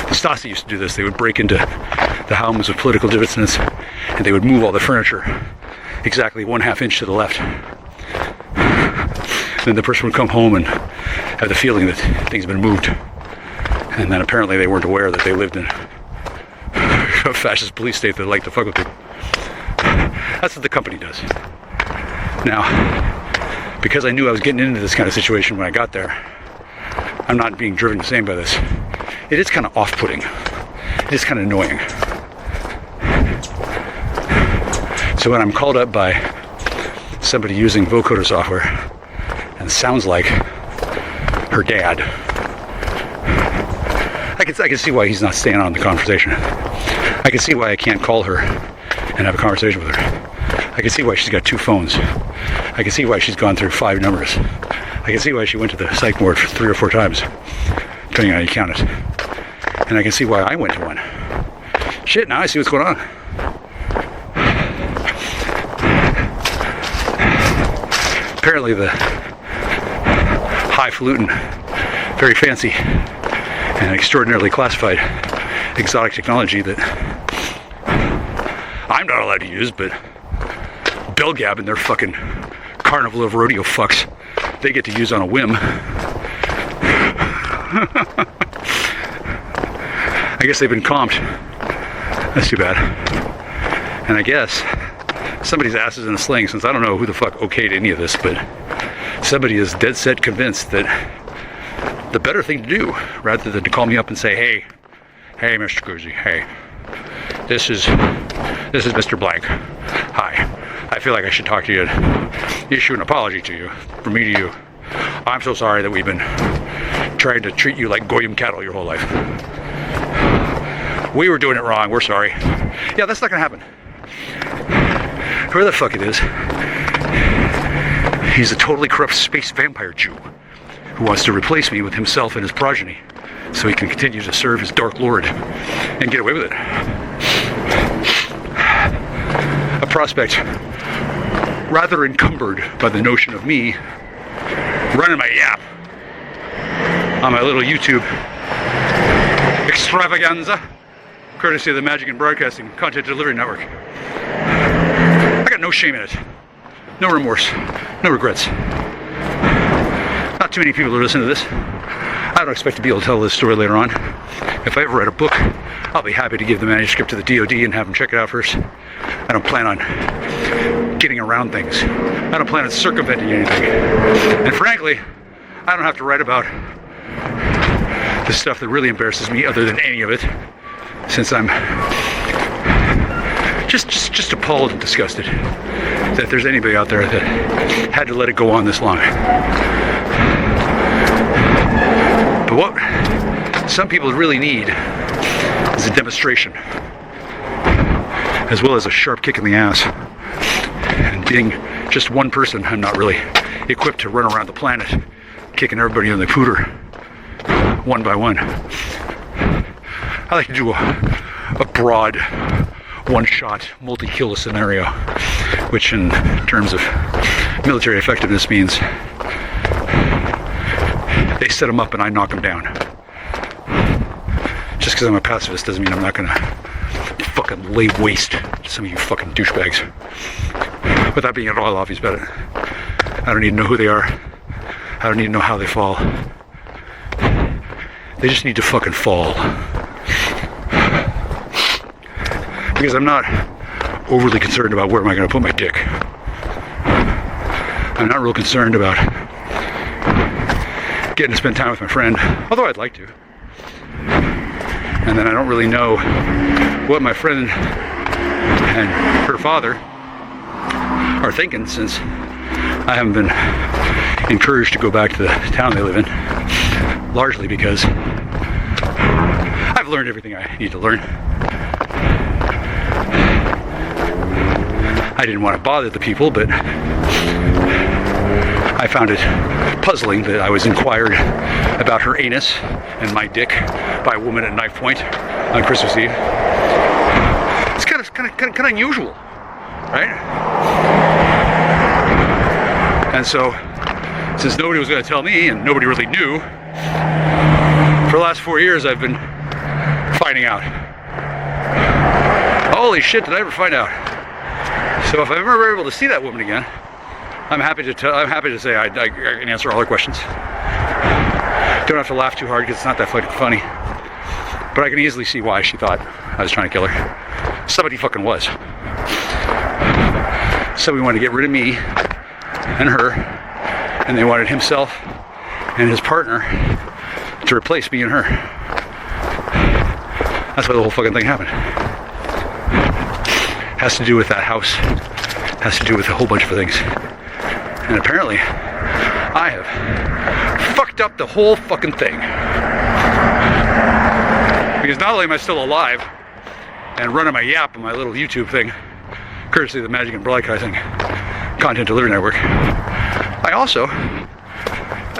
The Stasi used to do this. They would break into the homes of political dissidents and they would move all the furniture exactly 1/2 inch to the left. Then the person would come home and have the feeling that things had been moved. And then apparently they weren't aware that they lived in a fascist police state that liked to fuck with people. That's what the company does. Now, because I knew I was getting into this kind of situation when I got there, I'm not being driven insane by this. It is kind of off-putting. It is kind of annoying. So when I'm called up by somebody using vocoder software and it sounds like her dad, I can see why he's not staying on the conversation. I can see why I can't call her and have a conversation with her. I can see why she's got 2 phones. I can see why she's gone through 5 numbers. I can see why she went to the psych ward 3 or 4 times, depending on how you count it. And I can see why I went to one. Shit, now I see what's going on. Apparently the highfalutin, very fancy, and extraordinarily classified exotic technology that I'm not allowed to use, but Belgab and their fucking carnival of rodeo fucks, they get to use on a whim. I guess they've been comped. That's too bad. And I guess somebody's ass is in a sling, since I don't know who the fuck okayed any of this, but somebody is dead set convinced that the better thing to do, rather than to call me up and say, hey Mr. Kuczi, hey, this is Mr. Blank. Hi, I feel like I should talk to you and issue an apology to you, from me to you. I'm so sorry that we've been trying to treat you like goyim cattle your whole life. We were doing it wrong, we're sorry. Yeah, that's not gonna happen. Whoever the fuck it is, he's a totally corrupt space vampire Jew who wants to replace me with himself and his progeny so he can continue to serve his Dark Lord and get away with it. A prospect rather encumbered by the notion of me running my yap on my little YouTube extravaganza, courtesy of the Magic and Broadcasting Content Delivery Network. I got no shame in it, no remorse, no regrets. Not too many people who listen to this. I don't expect to be able to tell this story later on. If I ever write a book, I'll be happy to give the manuscript to the DOD and have them check it out first. I don't plan on getting around things. I don't plan on circumventing anything. And frankly, I don't have to write about the stuff that really embarrasses me other than any of it, since I'm just appalled and disgusted that there's anybody out there that had to let it go on this long. But what some people really need is a demonstration, as well as a sharp kick in the ass. And being just one person, I'm not really equipped to run around the planet kicking everybody in the pooter one by one. I like to do a broad, one-shot, multi-kill scenario, which in terms of military effectiveness means they set them up and I knock them down. Just because I'm a pacifist doesn't mean I'm not gonna fucking lay waste to some of you fucking douchebags. Without being at all obvious about it. I don't need to know who they are. I don't need to know how they fall. They just need to fucking fall. because I'm not overly concerned about where am I going to put my dick. I'm not real concerned about getting to spend time with my friend, although I'd like to. And then I don't really know what my friend and her father are thinking, since I haven't been encouraged to go back to the town they live in, largely because I've learned everything I need to learn. I didn't want to bother the people, but I found it puzzling that I was inquired about her anus and my dick by a woman at knife point on Christmas Eve. It's kind of unusual, right? And so, since nobody was going to tell me and nobody really knew, for the last 4 years I've been finding out. Holy shit, did I ever find out? So if I'm ever able to see that woman again, I'm happy to say I can answer all her questions. Don't have to laugh too hard because it's not that fucking funny. But I can easily see why she thought I was trying to kill her. Somebody fucking was. Somebody wanted to get rid of me and her, and they wanted himself and his partner to replace me and her. That's why the whole fucking thing happened. Has to do with that house. Has to do with a whole bunch of things. And apparently, I have fucked up the whole fucking thing. Because not only am I still alive and running my yap on my little YouTube thing, courtesy of the Magic and Broadcasting Content Delivery Network, I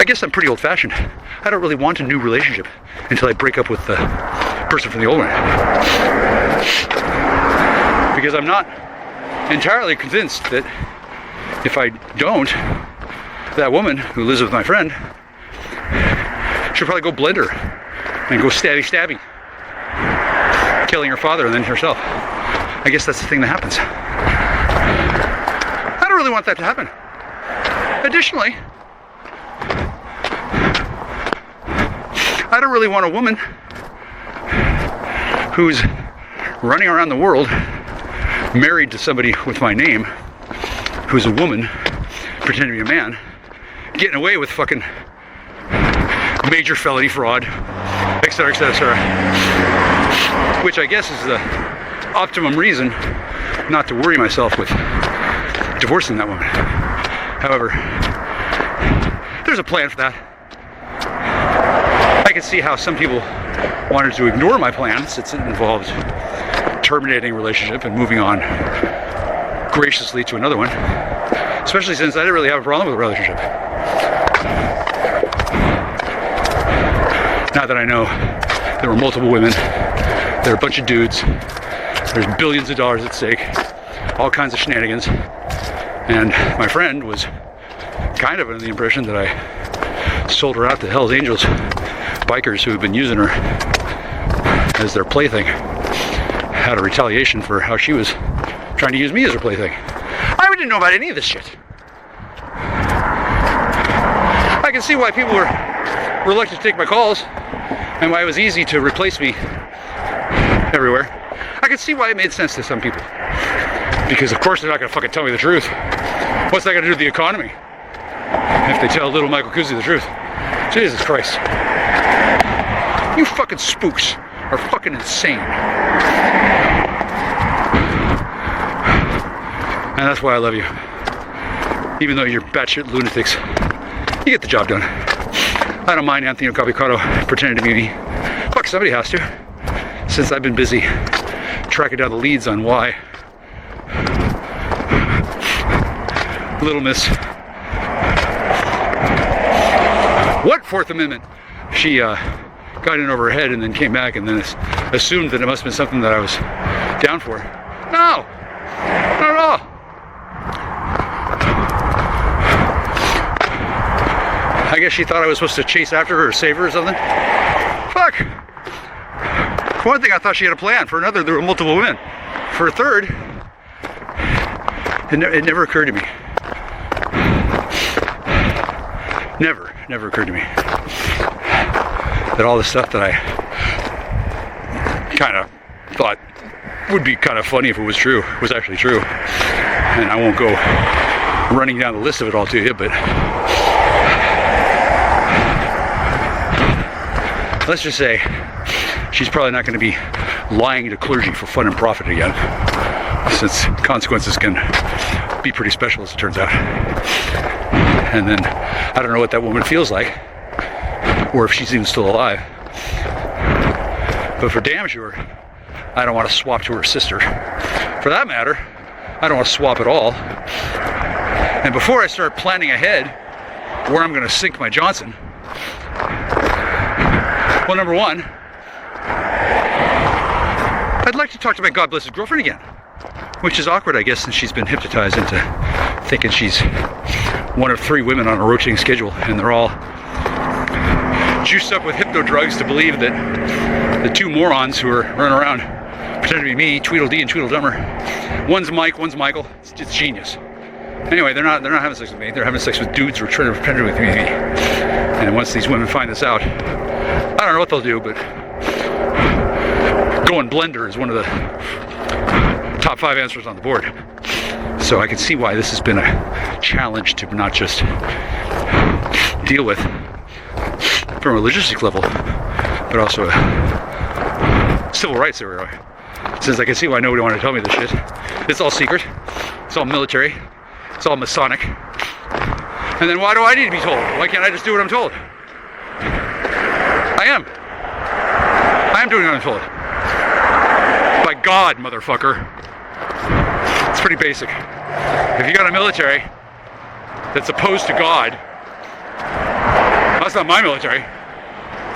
guess I'm pretty old-fashioned. I don't really want a new relationship until I break up with the person from the old one. Because I'm not entirely convinced that if I don't, that woman who lives with my friend should probably go blend her and go stabby, killing her father and then herself. I guess that's the thing that happens. I don't really want that to happen. Additionally, I don't really want a woman who's running around the world married to somebody with my name, who's a woman pretending to be a man, getting away with fucking major felony fraud, etc., etc. Which I guess is the optimum reason not to worry myself with divorcing that woman. However, there's a plan for that. I can see how some people wanted to ignore my plan, since it involved terminating a relationship and moving on graciously to another one, especially since I didn't really have a problem with the relationship. Now that I know there were multiple women, there are a bunch of dudes, there's billions of dollars at stake, all kinds of shenanigans, and my friend was kind of under the impression that I sold her out to Hell's Angels bikers who have been using her as their plaything out of retaliation for how she was trying to use me as her plaything. I didn't know about any of this shit. I can see why people were reluctant to take my calls and why it was easy to replace me everywhere. I can see why it made sense to some people. Because of course they're not going to fucking tell me the truth. What's that got to do with the economy? If they tell little Michaelkuczi the truth. Jesus Christ. You fucking spooks are fucking insane. And that's why I love you. Even though you're batshit lunatics, you get the job done. I don't mind Anthony Ocapicotto pretending to be me. Fuck, somebody has to. Since I've been busy tracking down the leads on why Little Miss... What Fourth Amendment? She got in over her head and then came back and then assumed that it must have been something that I was down for. No! Not at all! I guess she thought I was supposed to chase after her or save her or something. Fuck! For one thing, I thought she had a plan. For another, there were multiple women. For a third, it never occurred to me. Never occurred to me that all the stuff that I kind of thought would be kind of funny if it was true, was actually true. And I won't go running down the list of it all to you, but let's just say she's probably not going to be lying to clergy for fun and profit again, since consequences can be pretty special, as it turns out. And then I don't know what that woman feels like, or if she's even still alive. But for damn sure, I don't want to swap to her sister. For that matter, I don't want to swap at all. And before I start planning ahead where I'm going to sink my Johnson, well, number one, I'd like to talk to my God blessed girlfriend again, which is awkward, I guess, since she's been hypnotized into thinking she's one of 3 women on a rotating schedule, and they're all juiced up with hypno drugs to believe that the 2 morons who are running around pretending to be me, Tweedledee and Tweedledummer, one's Mike, one's Michael. It's genius. Anyway, they're not having sex with me. They're having sex with dudes who are trying to pretend with me. And once these women find this out, I don't know what they'll do, but going blender is one of the top 5 answers on the board. So I can see why this has been a challenge to not just deal with from a logistic level, but also a civil rights area. Since I can see why nobody wanted to tell me this shit. It's all secret. It's all military. It's all Masonic. And then why do I need to be told? Why can't I just do what I'm told? I am doing what I'm told. By God, motherfucker. It's pretty basic. If you got a military that's opposed to God, that's not my military.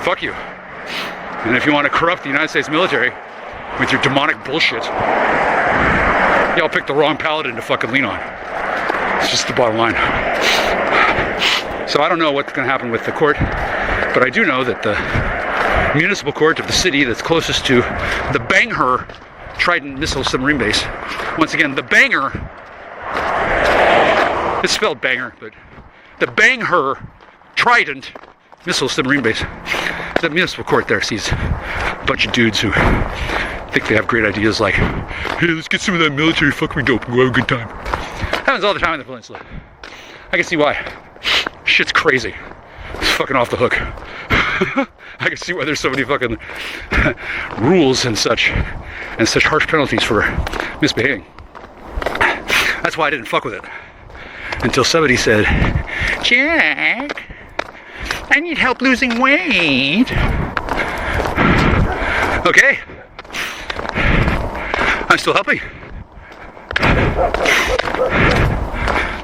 Fuck you. And if you want to corrupt the United States military with your demonic bullshit, y'all picked the wrong paladin to fucking lean on. It's just the bottom line. So I don't know what's going to happen with the court, but I do know that the municipal court of the city that's closest to the Bangor Trident missile submarine base, once again, the Bangor, it's spelled Bangor, but the Bangor Trident missile submarine base, the municipal court there sees a bunch of dudes who think they have great ideas like, hey, let's get some of that military fuckery dope and we'll have a good time. Happens all the time in the peninsula. I can see why. Shit's crazy. It's fucking off the hook. I can see why there's so many fucking rules and such harsh penalties for misbehaving. That's why I didn't fuck with it. Until somebody said, Jack, I need help losing weight. Okay. I'm still helping.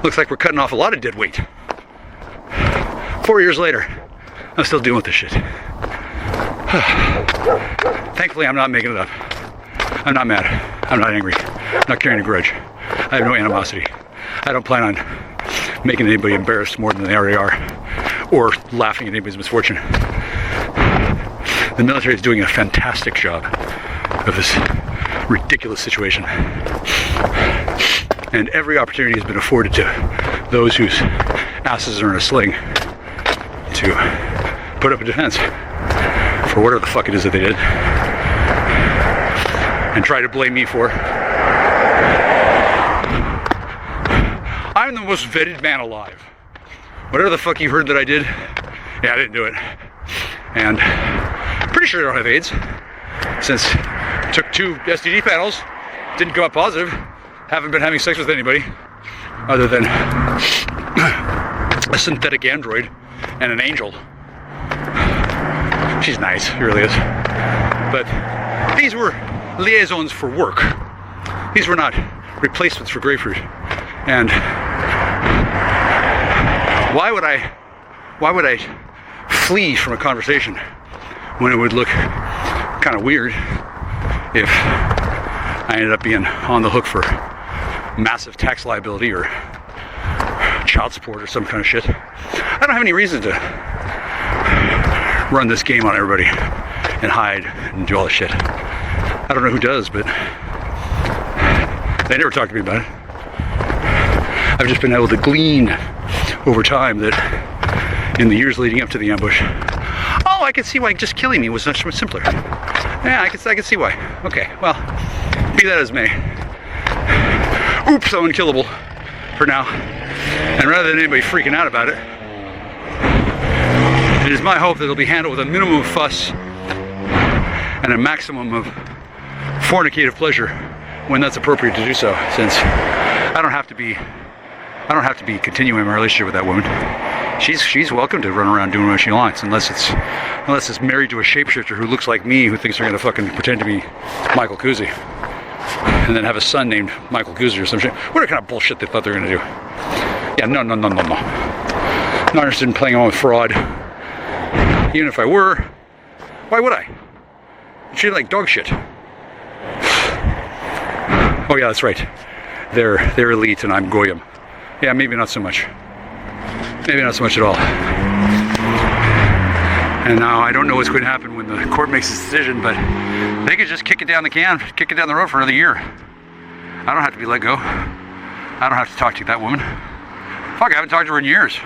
Looks like we're cutting off a lot of dead weight. 4 years later, I'm still dealing with this shit. Thankfully, I'm not making it up. I'm not mad. I'm not angry. I'm not carrying a grudge. I have no animosity. I don't plan on making anybody embarrassed more than they already are, or laughing at anybody's misfortune. The military is doing a fantastic job of this ridiculous situation. And every opportunity has been afforded to those whose asses are in a sling to put up a defense for whatever the fuck it is that they did and try to blame me for. I'm the most vetted man alive. Whatever the fuck you heard that I did, yeah, I didn't do it. And I'm pretty sure I don't have AIDS, since I took 2 STD panels, didn't come up positive, haven't been having sex with anybody other than a synthetic android and an angel. She's nice, she really is. But these were liaisons for work. These were not replacements for grapefruit. And why would I flee from a conversation when it would look kind of weird if I ended up being on the hook for massive tax liability or child support or some kind of shit? I don't have any reason to run this game on everybody and hide and do all this shit. I don't know who does, but they never talk to me about it. I've just been able to glean over time that in the years leading up to the ambush, I could see why just killing me was much simpler. Yeah, I could see why. Okay, well, Be that as may. Oops, I'm unkillable for now. And rather than anybody freaking out about it, it is my hope that it'll be handled with a minimum of fuss and a maximum of fornicative pleasure when that's appropriate to do so, since I don't have to be continuing my relationship with that woman. She's welcome to run around doing what she wants, unless it's married to a shapeshifter who looks like me, who thinks they're gonna fucking pretend to be michealkuczi, and then have a son named michealkuczi or some shit. What kind of bullshit they thought they were gonna do? Yeah, no. Not interested in playing on with fraud. Even if I were, why would I? Treat it like dog shit. Oh yeah, that's right. They're elite and I'm goyim. Yeah, maybe not so much. Maybe not so much at all. And now I don't know what's going to happen when the court makes its decision, but they could just kick it down the road for another year. I don't have to be let go. I don't have to talk to that woman. Fuck, I haven't talked to her in years.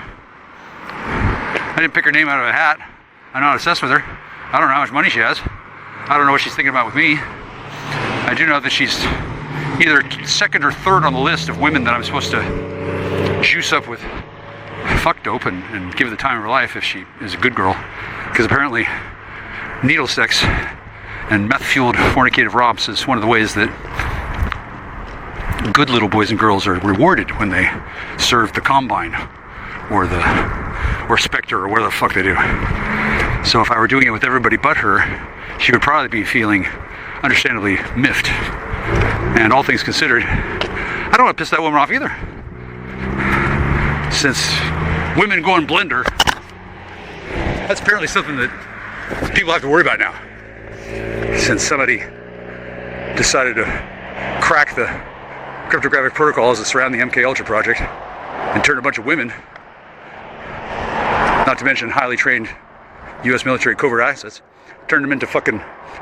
I didn't pick her name out of a hat. I'm not obsessed with her. I don't know how much money she has. I don't know what she's thinking about with me. I do know that she's either second or third on the list of women that I'm supposed to juice up with fuck dope and give her the time of her life if she is a good girl. Because apparently needle sex and meth-fueled fornicative romps is one of the ways that good little boys and girls are rewarded when they serve the Combine or Spectre or whatever the fuck they do. So if I were doing it with everybody but her, she would probably be feeling understandably miffed. And all things considered, I don't want to piss that woman off either. Since women go in blender, that's apparently something that people have to worry about now. Since somebody decided to crack the cryptographic protocols that surround the MKUltra project and turn a bunch of women, not to mention highly trained US military covert assets, turned them into fucking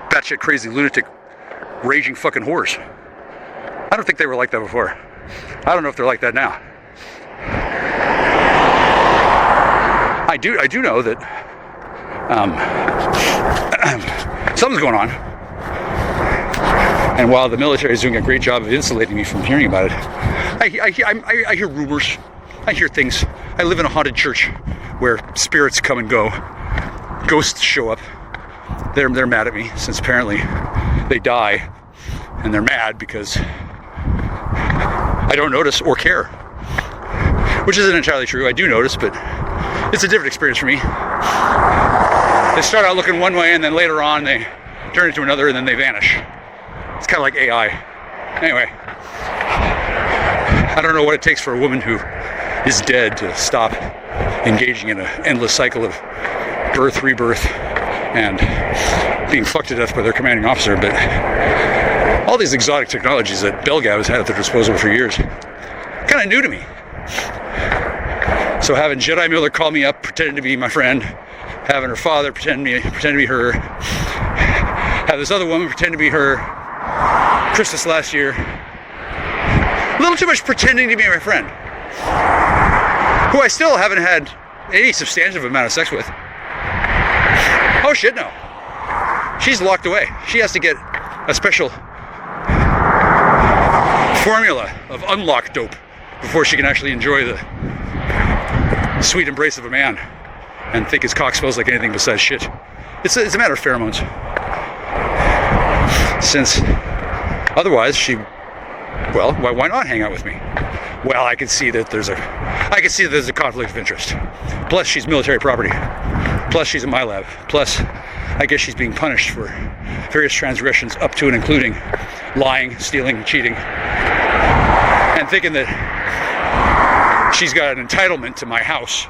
batshit crazy lunatic raging fucking whores. I don't think they were like that before. I don't know if they're like that now. I do know that something's going on. And while the military is doing a great job of insulating me from hearing about it, I hear rumors. I hear things. I live in a haunted church where spirits come and go. Ghosts show up. They're mad at me since apparently they die, and they're mad because I don't notice or care, which isn't entirely true. I do notice, but it's a different experience for me. They start out looking one way, and then later on they turn into another, and then they vanish. It's kind of like AI. Anyway, I don't know what it takes for a woman who is dead to stop engaging in an endless cycle of birth, rebirth, and being fucked to death by their commanding officer, but all these exotic technologies that Belgab has had at their disposal for years, kind of new to me. So having Jedi Miller call me up, pretending to be my friend, having her father pretend to be her, have this other woman pretend to be her, Christmas last year, a little too much pretending to be my friend, who I still haven't had any substantive amount of sex with. Oh shit, no. She's locked away. She has to get a special formula of unlock dope before she can actually enjoy the sweet embrace of a man and think his cock smells like anything besides shit. It's a matter of pheromones. Since otherwise well, why not hang out with me? Well, I can see that there's a conflict of interest. Plus, she's military property. Plus, she's in my lab. Plus, I guess she's being punished for various transgressions up to and including lying, stealing, cheating, and thinking that she's got an entitlement to my house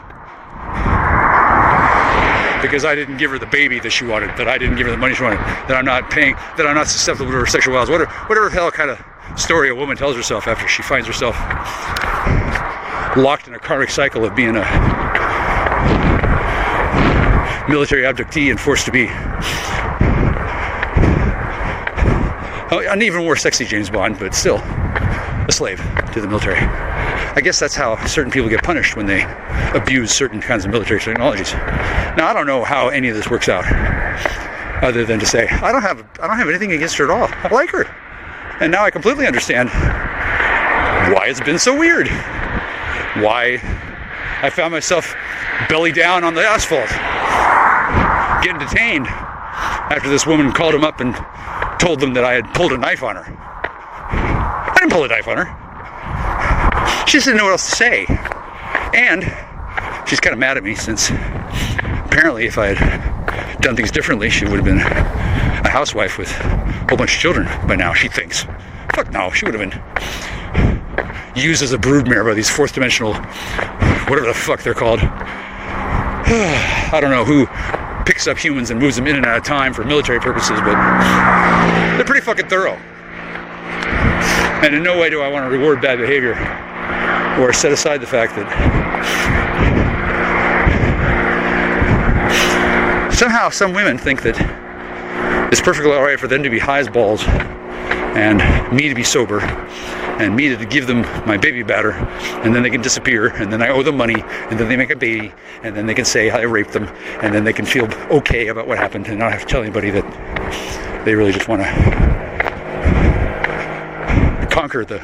because I didn't give her the baby that she wanted, that I didn't give her the money she wanted, that I'm not paying, that I'm not susceptible to her sexual wiles. Whatever the hell kind of story a woman tells herself after she finds herself locked in a karmic cycle of being a military abductee and forced to be an even more sexy James Bond, but still a slave to the military. I guess that's how certain people get punished when they abuse certain kinds of military technologies. Now, I don't know how any of this works out, other than to say I don't have anything against her at all. I like her. And now I completely understand why it's been so weird. Why I found myself belly down on the asphalt, getting detained after this woman called him up and told them that I had pulled a knife on her. I didn't pull a knife on her. She just didn't know what else to say. And she's kind of mad at me since apparently if I had done things differently, she would have been a housewife with a whole bunch of children by now, she thinks. Fuck no, she would have been used as a broodmare by these fourth dimensional, whatever the fuck they're called. I don't know who picks up humans and moves them in and out of time for military purposes, but they're pretty fucking thorough. And in no way do I want to reward bad behavior or set aside the fact that somehow some women think that it's perfectly alright for them to be high as balls and me to be sober and me to give them my baby batter, and then they can disappear, and then I owe them money, and then they make a baby, and then they can say I raped them, and then they can feel okay about what happened and not have to tell anybody that they really just want to conquer the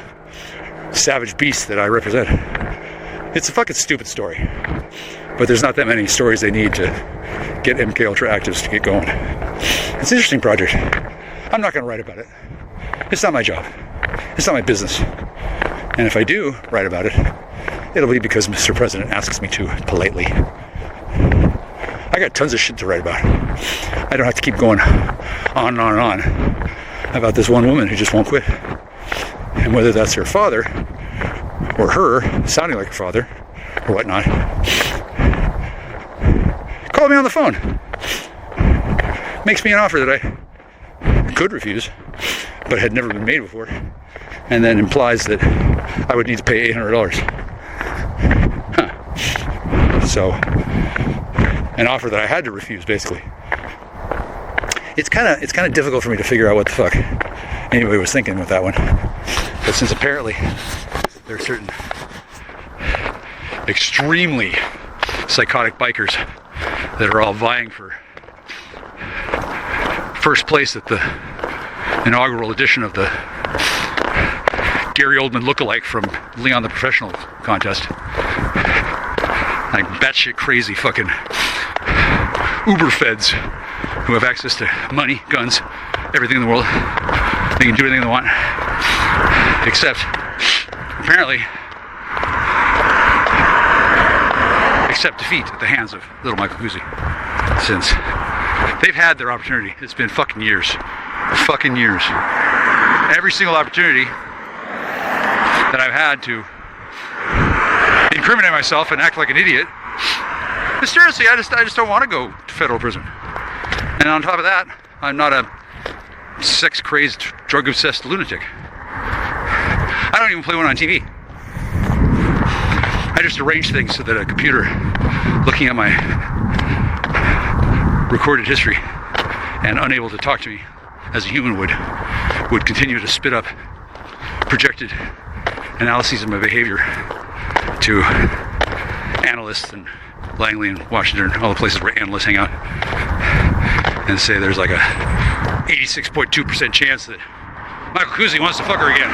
savage beast that I represent. It's a fucking stupid story, but there's not that many stories they need to get MK Ultra actives to get going. It's an interesting project. I'm not going to write about it. It's not my job. It's not my business. And if I do write about it, it'll be because Mr. President asks me to politely. I got tons of shit to write about. I don't have to keep going on and on and on about this one woman who just won't quit. And whether that's her father or her sounding like her father or whatnot, call me on the phone. Makes me an offer that I could refuse, but had never been made before, and then implies that I would need to pay $800. So, an offer that I had to refuse, basically. It's kind of difficult for me to figure out what the fuck anybody was thinking with that one. But since apparently there are certain extremely psychotic bikers that are all vying for first place at the inaugural edition of the Gary Oldman lookalike from Leon the Professional contest. Like batshit crazy fucking Uber feds who have access to money, guns, everything in the world. They can do anything they want. Except, apparently, accept defeat at the hands of little michealkuczi. Since they've had their opportunity. It's been fucking years. Fucking years. Every single opportunity that I've had to incriminate myself and act like an idiot. But seriously, I just don't want to go to federal prison. And on top of that, I'm not a sex-crazed, drug-obsessed lunatic. I don't even play one on TV. I just arrange things so that a computer looking at my recorded history and unable to talk to me as a human would continue to spit up projected analyses of my behavior to analysts and Langley and Washington, all the places where analysts hang out, and say there's like a 86.2% chance that michealkuczi wants to fuck her again.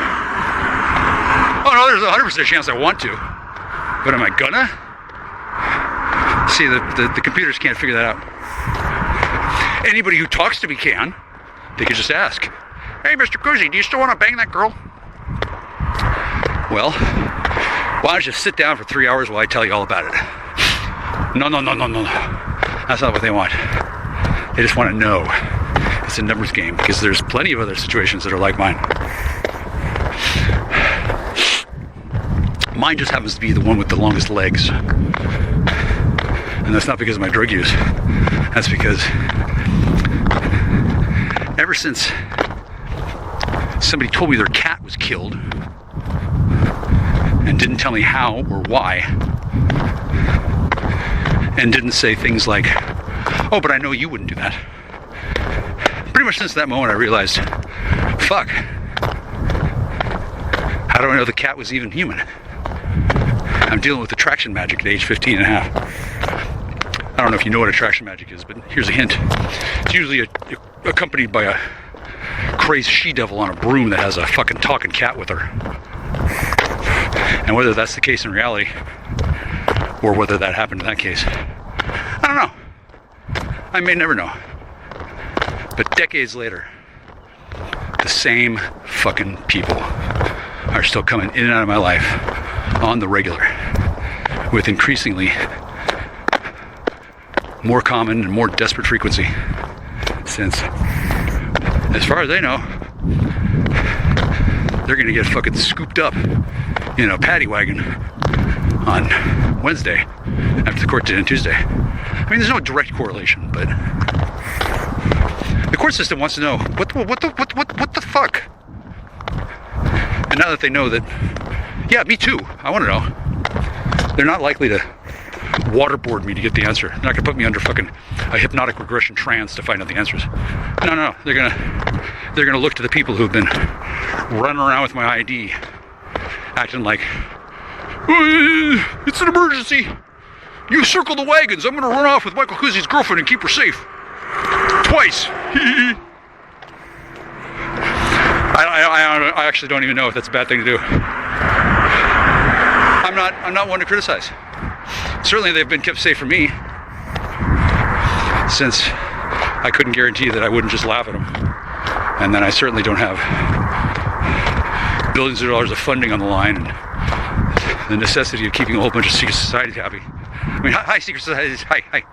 Oh no, there's a 100% chance I want to, but am I gonna? See, the computers can't figure that out. Anybody who talks to me can. They could just ask, "Hey, Mr. Kuczi, do you still want to bang that girl?" Well, why don't you sit down for 3 hours while I tell you all about it? No. That's not what they want. They just want to know. It's a numbers game, because there's plenty of other situations that are like mine. Mine just happens to be the one with the longest legs. And that's not because of my drug use. That's because ever since somebody told me their cat was killed and didn't tell me how or why, and didn't say things like, "Oh, but I know you wouldn't do that." Pretty much since that moment I realized, fuck, how do I know the cat was even human? I'm dealing with attraction magic at age 15 and a half. I don't know if you know what attraction magic is, but here's a hint. It's usually accompanied by a crazed she-devil on a broom that has a fucking talking cat with her. And whether that's the case in reality, or whether that happened in that case, I don't know. I may never know. But decades later, the same fucking people are still coming in and out of my life on the regular, with increasingly more common and more desperate frequency, since, as far as they know, they're gonna get fucking scooped up in a paddy wagon on Wednesday after the court did on Tuesday. I mean, there's no direct correlation, but the court system wants to know what the fuck. And now that they know that, yeah, me too, I want to know. They're not likely to waterboard me to get the answer. They're not gonna put me under fucking a hypnotic regression trance to find out the answers. No, they're gonna look to the people who've been running around with my ID, acting like, it's an emergency. You circle the wagons. I'm gonna run off with michealkuczi's girlfriend and keep her safe. Twice. I actually don't even know if that's a bad thing to do. I'm not one to criticize. Certainly they've been kept safe from me, since I couldn't guarantee that I wouldn't just laugh at them. And then I certainly don't have billions of dollars of funding on the line and the necessity of keeping a whole bunch of secret societies happy. I mean, hi secret societies, hi.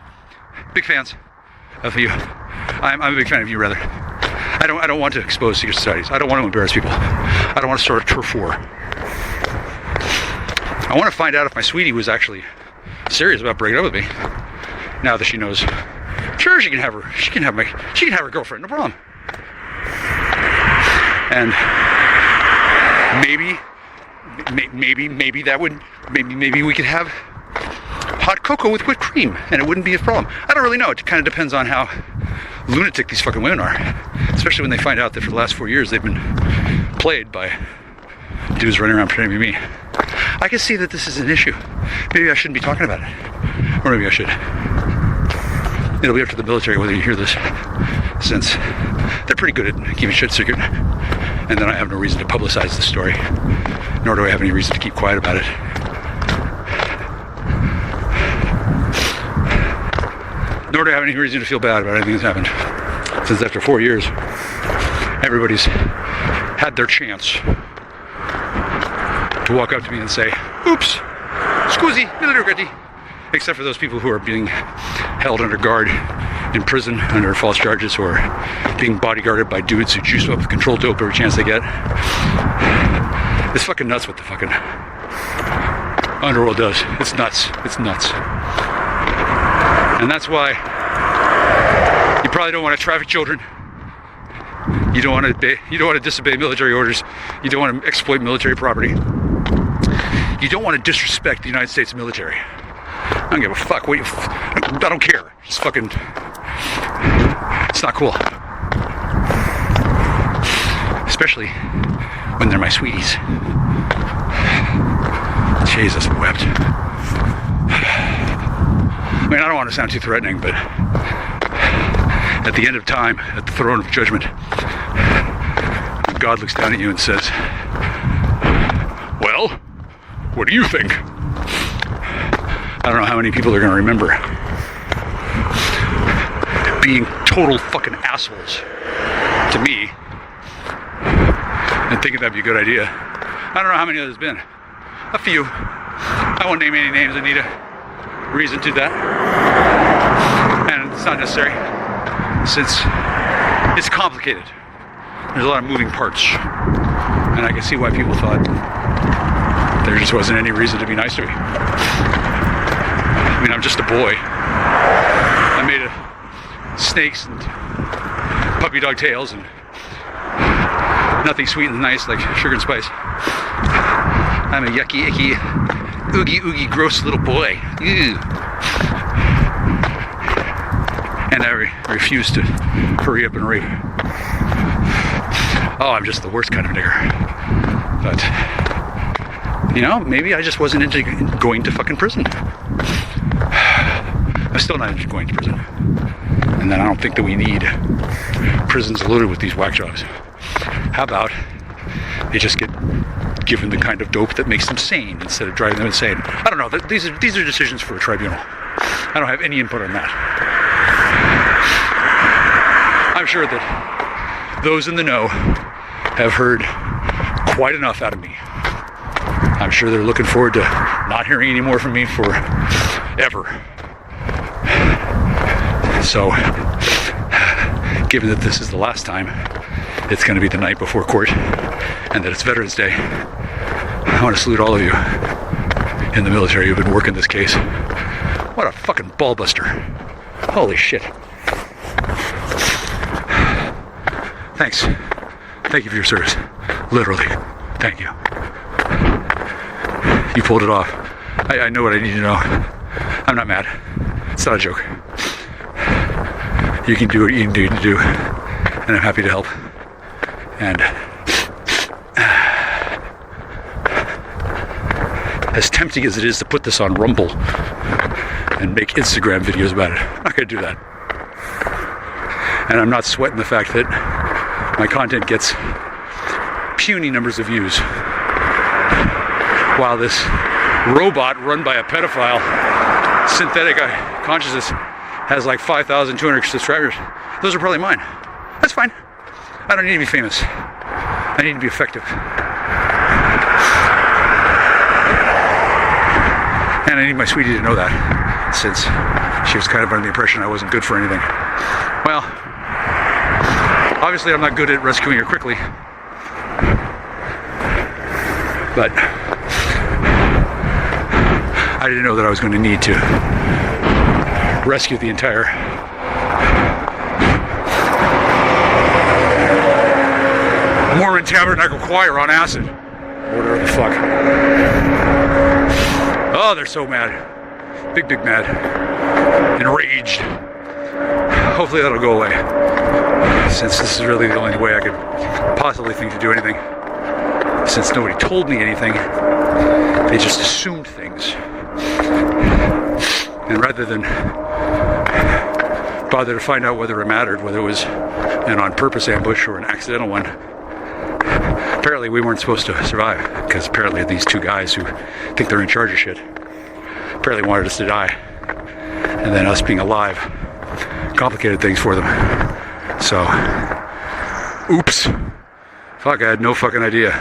Big fans of you. I'm a big fan of you, rather. I don't want to expose secret societies. I don't want to embarrass people. I don't want to start a turf war. I want to find out if my sweetie was actually serious about breaking up with me. Now that she knows, sure, she can have her girlfriend, no problem. And maybe we could have hot cocoa with whipped cream, and it wouldn't be a problem. I don't really know. It kind of depends on how lunatic these fucking women are, especially when they find out that for the last 4 years they've been played by dudes running around pretending to be me. I can see that this is an issue. Maybe I shouldn't be talking about it, or maybe I should. It'll be up to the military whether you hear this, since they're pretty good at keeping shit secret, and then I have no reason to publicize the story, nor do I have any reason to keep quiet about it. Nor do I have any reason to feel bad about anything that's happened, since after 4 years, everybody's had their chance to walk up to me and say, oops, scusi, military, except for those people who are being held under guard in prison under false charges, or being bodyguarded by dudes who juice up with controlled dope every chance they get. It's fucking nuts what the fucking underworld does. It's nuts. And that's why you probably don't want to traffic children. You don't want to disobey military orders. You don't want to exploit military property. You don't want to disrespect the United States military. I don't give a fuck. I don't care. Just fucking. It's not cool. Especially when they're my sweeties. Jesus wept. I mean, I don't want to sound too threatening, but at the end of time, at the throne of judgment, God looks down at you and says, well, what do you think? I don't know how many people are going to remember being total fucking assholes to me and thinking that'd be a good idea. I don't know how many there's been. A few. I won't name any names. I need a reason to that. And it's not necessary, since it's complicated. There's a lot of moving parts. And I can see why people thought there just wasn't any reason to be nice to me. I mean, I'm just a boy. I made snakes and puppy dog tails and nothing sweet and nice like sugar and spice. I'm a yucky, icky, oogie, gross little boy. Ew. And I refuse to hurry up and rape. Oh, I'm just the worst kind of nigger. But, you know, maybe I just wasn't into going to fucking prison. I'm still not into going to prison. And then I don't think that we need prisons loaded with these whack jobs. How about they just get given the kind of dope that makes them sane instead of driving them insane? I don't know. These are decisions for a tribunal. I don't have any input on that. I'm sure that those in the know have heard quite enough out of me. I'm sure they're looking forward to not hearing any more from me forever. So, given that this is the last time it's going to be the night before court and that it's Veterans Day, I want to salute all of you in the military who've been working this case. What a fucking ball buster. Holy shit. Thanks. Thank you for your service. Literally. Thank you. You pulled it off. I know what I need to know. I'm not mad. It's not a joke. You can do what you need to do, and I'm happy to help. And as tempting as it is to put this on Rumble and make Instagram videos about it, I'm not going to do that. And I'm not sweating the fact that my content gets puny numbers of views, while this robot run by a pedophile, synthetic consciousness, has like 5,200 subscribers. Those are probably mine. That's fine. I don't need to be famous. I need to be effective. And I need my sweetie to know that, since she was kind of under the impression I wasn't good for anything. Well, obviously I'm not good at rescuing her quickly, but I didn't know that I was going to need to rescue the entire Mormon Tabernacle Choir on acid. Whatever the fuck. Oh, they're so mad. Big mad. Enraged. Hopefully that'll go away, since this is really the only way I could possibly think to do anything. Since nobody told me anything, they just assumed things. And rather than bother to find out whether it mattered, whether it was an on-purpose ambush or an accidental one, apparently we weren't supposed to survive, because apparently these two guys who think they're in charge of shit apparently wanted us to die. And then us being alive complicated things for them. So, oops. Fuck, I had no fucking idea.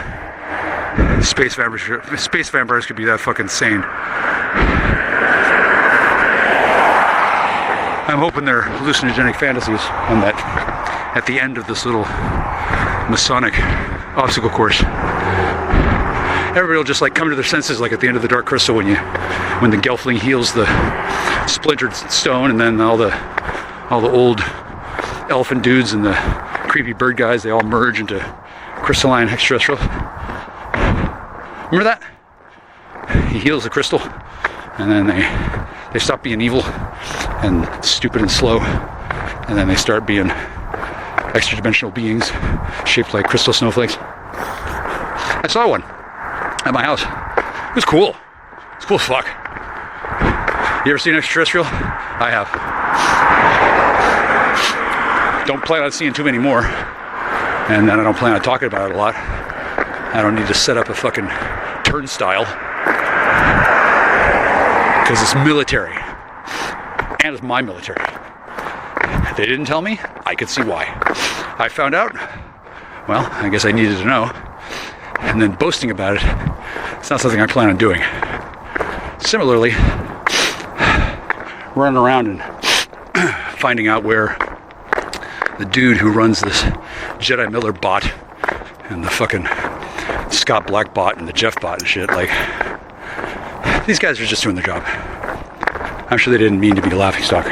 Space vampires could be that fucking sane. I'm hoping they're hallucinogenic fantasies, and that at the end of this little Masonic obstacle course, everybody will just like come to their senses, like at the end of the Dark Crystal when the Gelfling heals the splintered stone, and then all the old elephant dudes and the creepy bird guys, they all merge into crystalline extraterrestrial. Remember that? He heals the crystal, and then they stop being evil and stupid and slow, and then they start being extra-dimensional beings shaped like crystal snowflakes. I saw one at my house. It was cool. It's cool as fuck. You ever seen extraterrestrial? I have. Don't plan on seeing too many more, and then I don't plan on talking about it a lot. I don't need to set up a fucking turnstile, because it's military, and it's my military. They didn't tell me. I could see why. I found out. Well, I guess I needed to know. And then boasting about it, it's not something I plan on doing. Similarly, running around and finding out where the dude who runs this Jedi Miller bot and the fucking Scott Black bot and the Jeff bot and shit, like, these guys are just doing their job. I'm sure they didn't mean to be a laughingstock.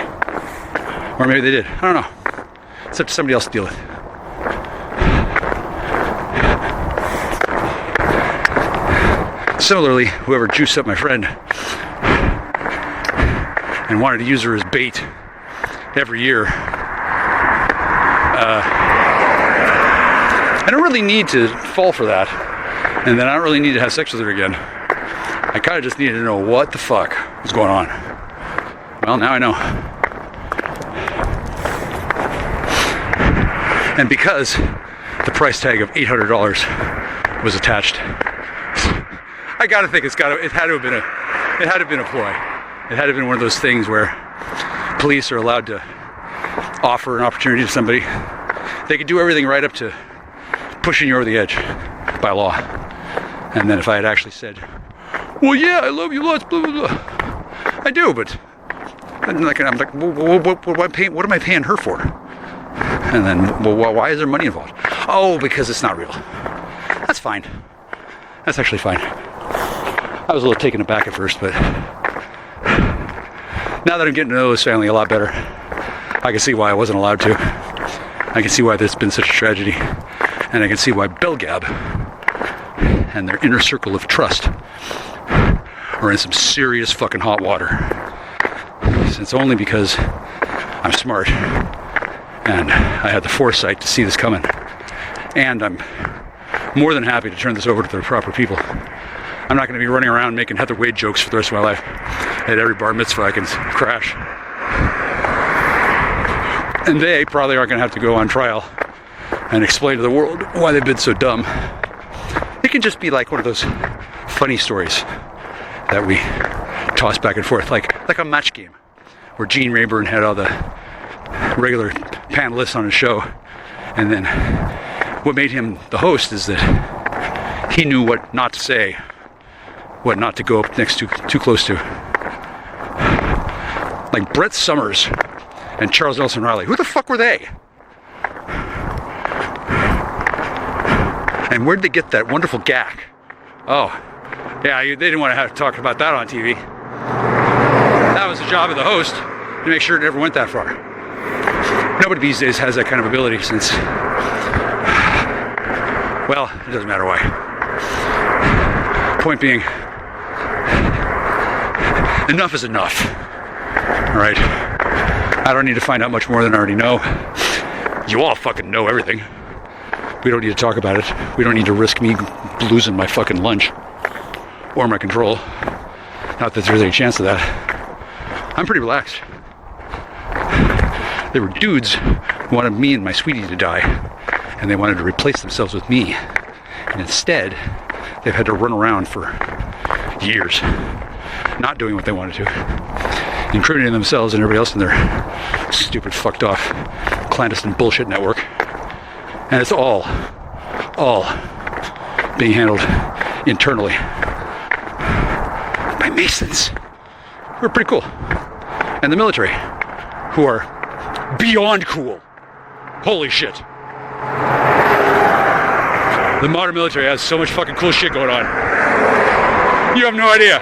Or maybe they did. I don't know. It's up to somebody else to deal with. Similarly, whoever juiced up my friend and wanted to use her as bait every year, I don't really need to fall for that, and then I don't really need to have sex with her again. I kind of just needed to know what the fuck was going on. Well, now I know. And because the price tag of $800 was attached. I gotta think it had to have been a ploy. It had to have been one of those things where police are allowed to offer an opportunity to somebody. They could do everything right up to pushing you over the edge by law. And then if I had actually said, well, yeah, I love you lots, blah, blah, blah. I do, but I'm like, what am I paying her for? And then, well, why is there money involved? Oh, because it's not real. That's fine. That's actually fine. I was a little taken aback at first, but now that I'm getting to know this family a lot better, I can see why I wasn't allowed to. I can see why there's been such a tragedy. And I can see why Belgab and their inner circle of trust are in some serious fucking hot water. It's only because I'm smart and I had the foresight to see this coming. And I'm more than happy to turn this over to the proper people. I'm not going to be running around making Heather Wade jokes for the rest of my life at every bar mitzvah I can crash. And they probably aren't going to have to go on trial and explain to the world why they've been so dumb. It can just be like one of those funny stories that we toss back and forth, like a match game where Gene Rayburn had all the regular panelists on his show, and then what made him the host is that he knew what not to say, what not to go up next to too close to. Like Brett Summers and Charles Nelson Riley. Who the fuck were they? And where'd they get that wonderful gack? Oh, yeah, they didn't want to have to talk about that on TV. That was the job of the host, to make sure it never went that far. Nobody these days has that kind of ability since, well, it doesn't matter why. Point being, enough is enough. All right? I don't need to find out much more than I already know. You all fucking know everything. We don't need to talk about it. We don't need to risk me losing my fucking lunch or my control. Not that there's any chance of that. I'm pretty relaxed. There were dudes who wanted me and my sweetie to die, and they wanted to replace themselves with me. And instead, they've had to run around for years, not doing what they wanted to, incriminating themselves and everybody else in their stupid, fucked off, clandestine bullshit network. And it's all being handled internally by Masons, who are pretty cool. And the military, who are beyond cool. Holy shit. The modern military has so much fucking cool shit going on. You have no idea.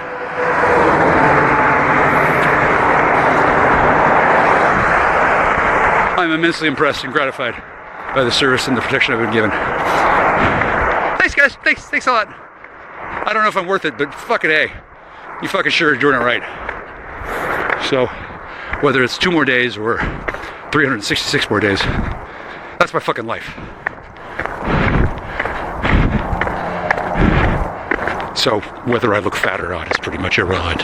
I'm immensely impressed and gratified by the service and the protection I've been given. Thanks, guys. Thanks a lot. I don't know if I'm worth it, but fucking A. You fucking sure are doing it right. So, whether it's 2 more days or 366 more days, that's my fucking life. So, whether I look fat or not is pretty much irrelevant.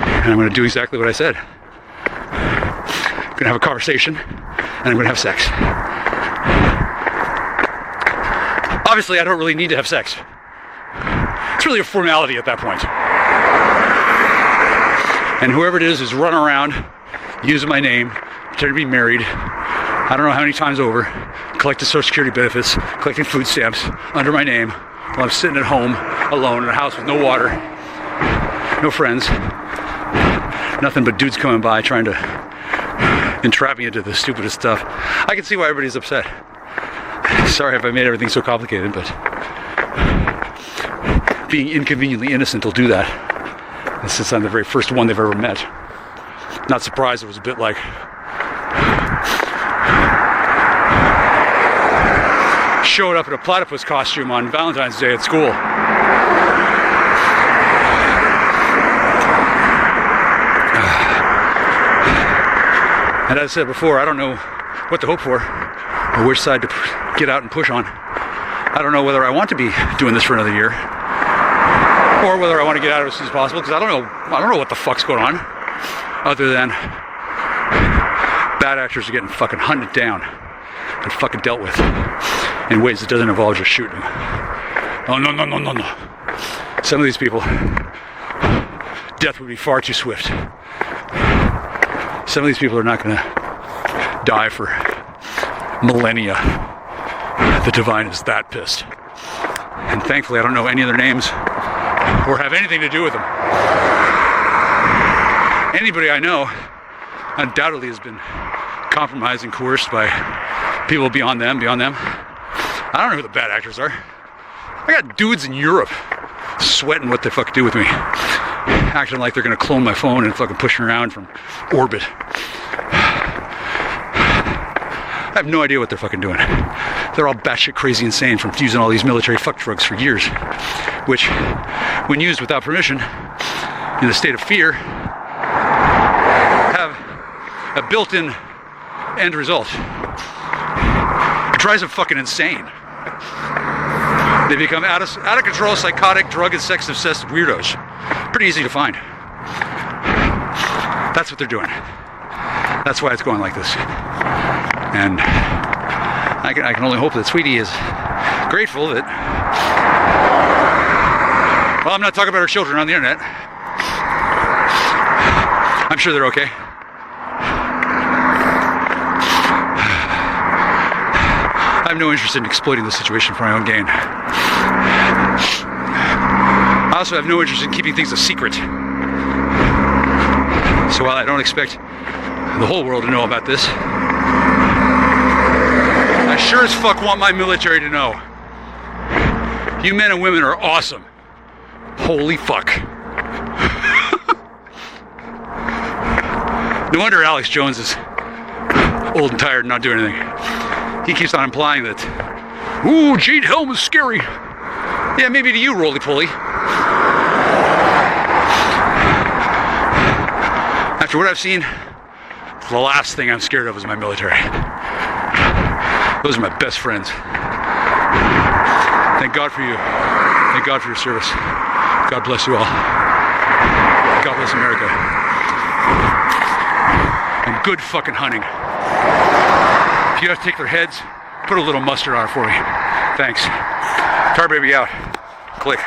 And I'm going to do exactly what I said. I'm going to have a conversation, and I'm going to have sex. Obviously, I don't really need to have sex. It's really a formality at that point. And whoever it is running around, using my name, pretending to be married, I don't know how many times over, collecting Social Security benefits, collecting food stamps under my name, while I'm sitting at home, alone, in a house with no water, no friends, nothing but dudes coming by trying to entrap me into the stupidest stuff. I can see why everybody's upset. Sorry if I made everything so complicated, but being inconveniently innocent will do that. And since I'm the very first one they've ever met, not surprised it was a bit like showing up in a platypus costume on Valentine's Day at school. And as I said before, I don't know what to hope for or which side to get out and push on. I don't know whether I want to be doing this for another year or whether I want to get out of it as soon as possible, because I don't know what the fuck's going on other than bad actors are getting fucking hunted down and fucking dealt with in ways that doesn't involve just shooting. Oh, no. Some of these people, death would be far too swift. Some of these people are not going to die for millennia. The divine is that pissed. And thankfully, I don't know any of their names or have anything to do with them. Anybody I know undoubtedly has been compromised and coerced by people beyond them. I don't know who the bad actors are. I got dudes in Europe sweating what the fuck do with me, acting like they're gonna clone my phone and fucking push me around from orbit. I have no idea what they're fucking doing. They're all batshit crazy insane from using all these military fuck drugs for years, which, when used without permission, in the state of fear, have a built-in end result. It drives them fucking insane. They become out of control, psychotic, drug and sex obsessed weirdos. Pretty easy to find. That's what they're doing. That's why it's going like this. And I can only hope that Sweetie is grateful that, well, I'm not talking about her children on the internet. I'm sure they're okay. I have no interest in exploiting the situation for my own gain. I also have no interest in keeping things a secret. So while I don't expect the whole world to know about this, I sure as fuck want my military to know. You men and women are awesome. Holy fuck. No wonder Alex Jones is old and tired and not doing anything. He keeps on implying that, ooh, Jade Helm is scary. Yeah, maybe to you, roly-poly. After what I've seen, the last thing I'm scared of is my military. Those are my best friends. Thank God for you. Thank God for your service. God bless you all. God bless America. And good fucking hunting. If you have to take their heads, put a little mustard on it for me. Thanks. Tar Baby out. Click.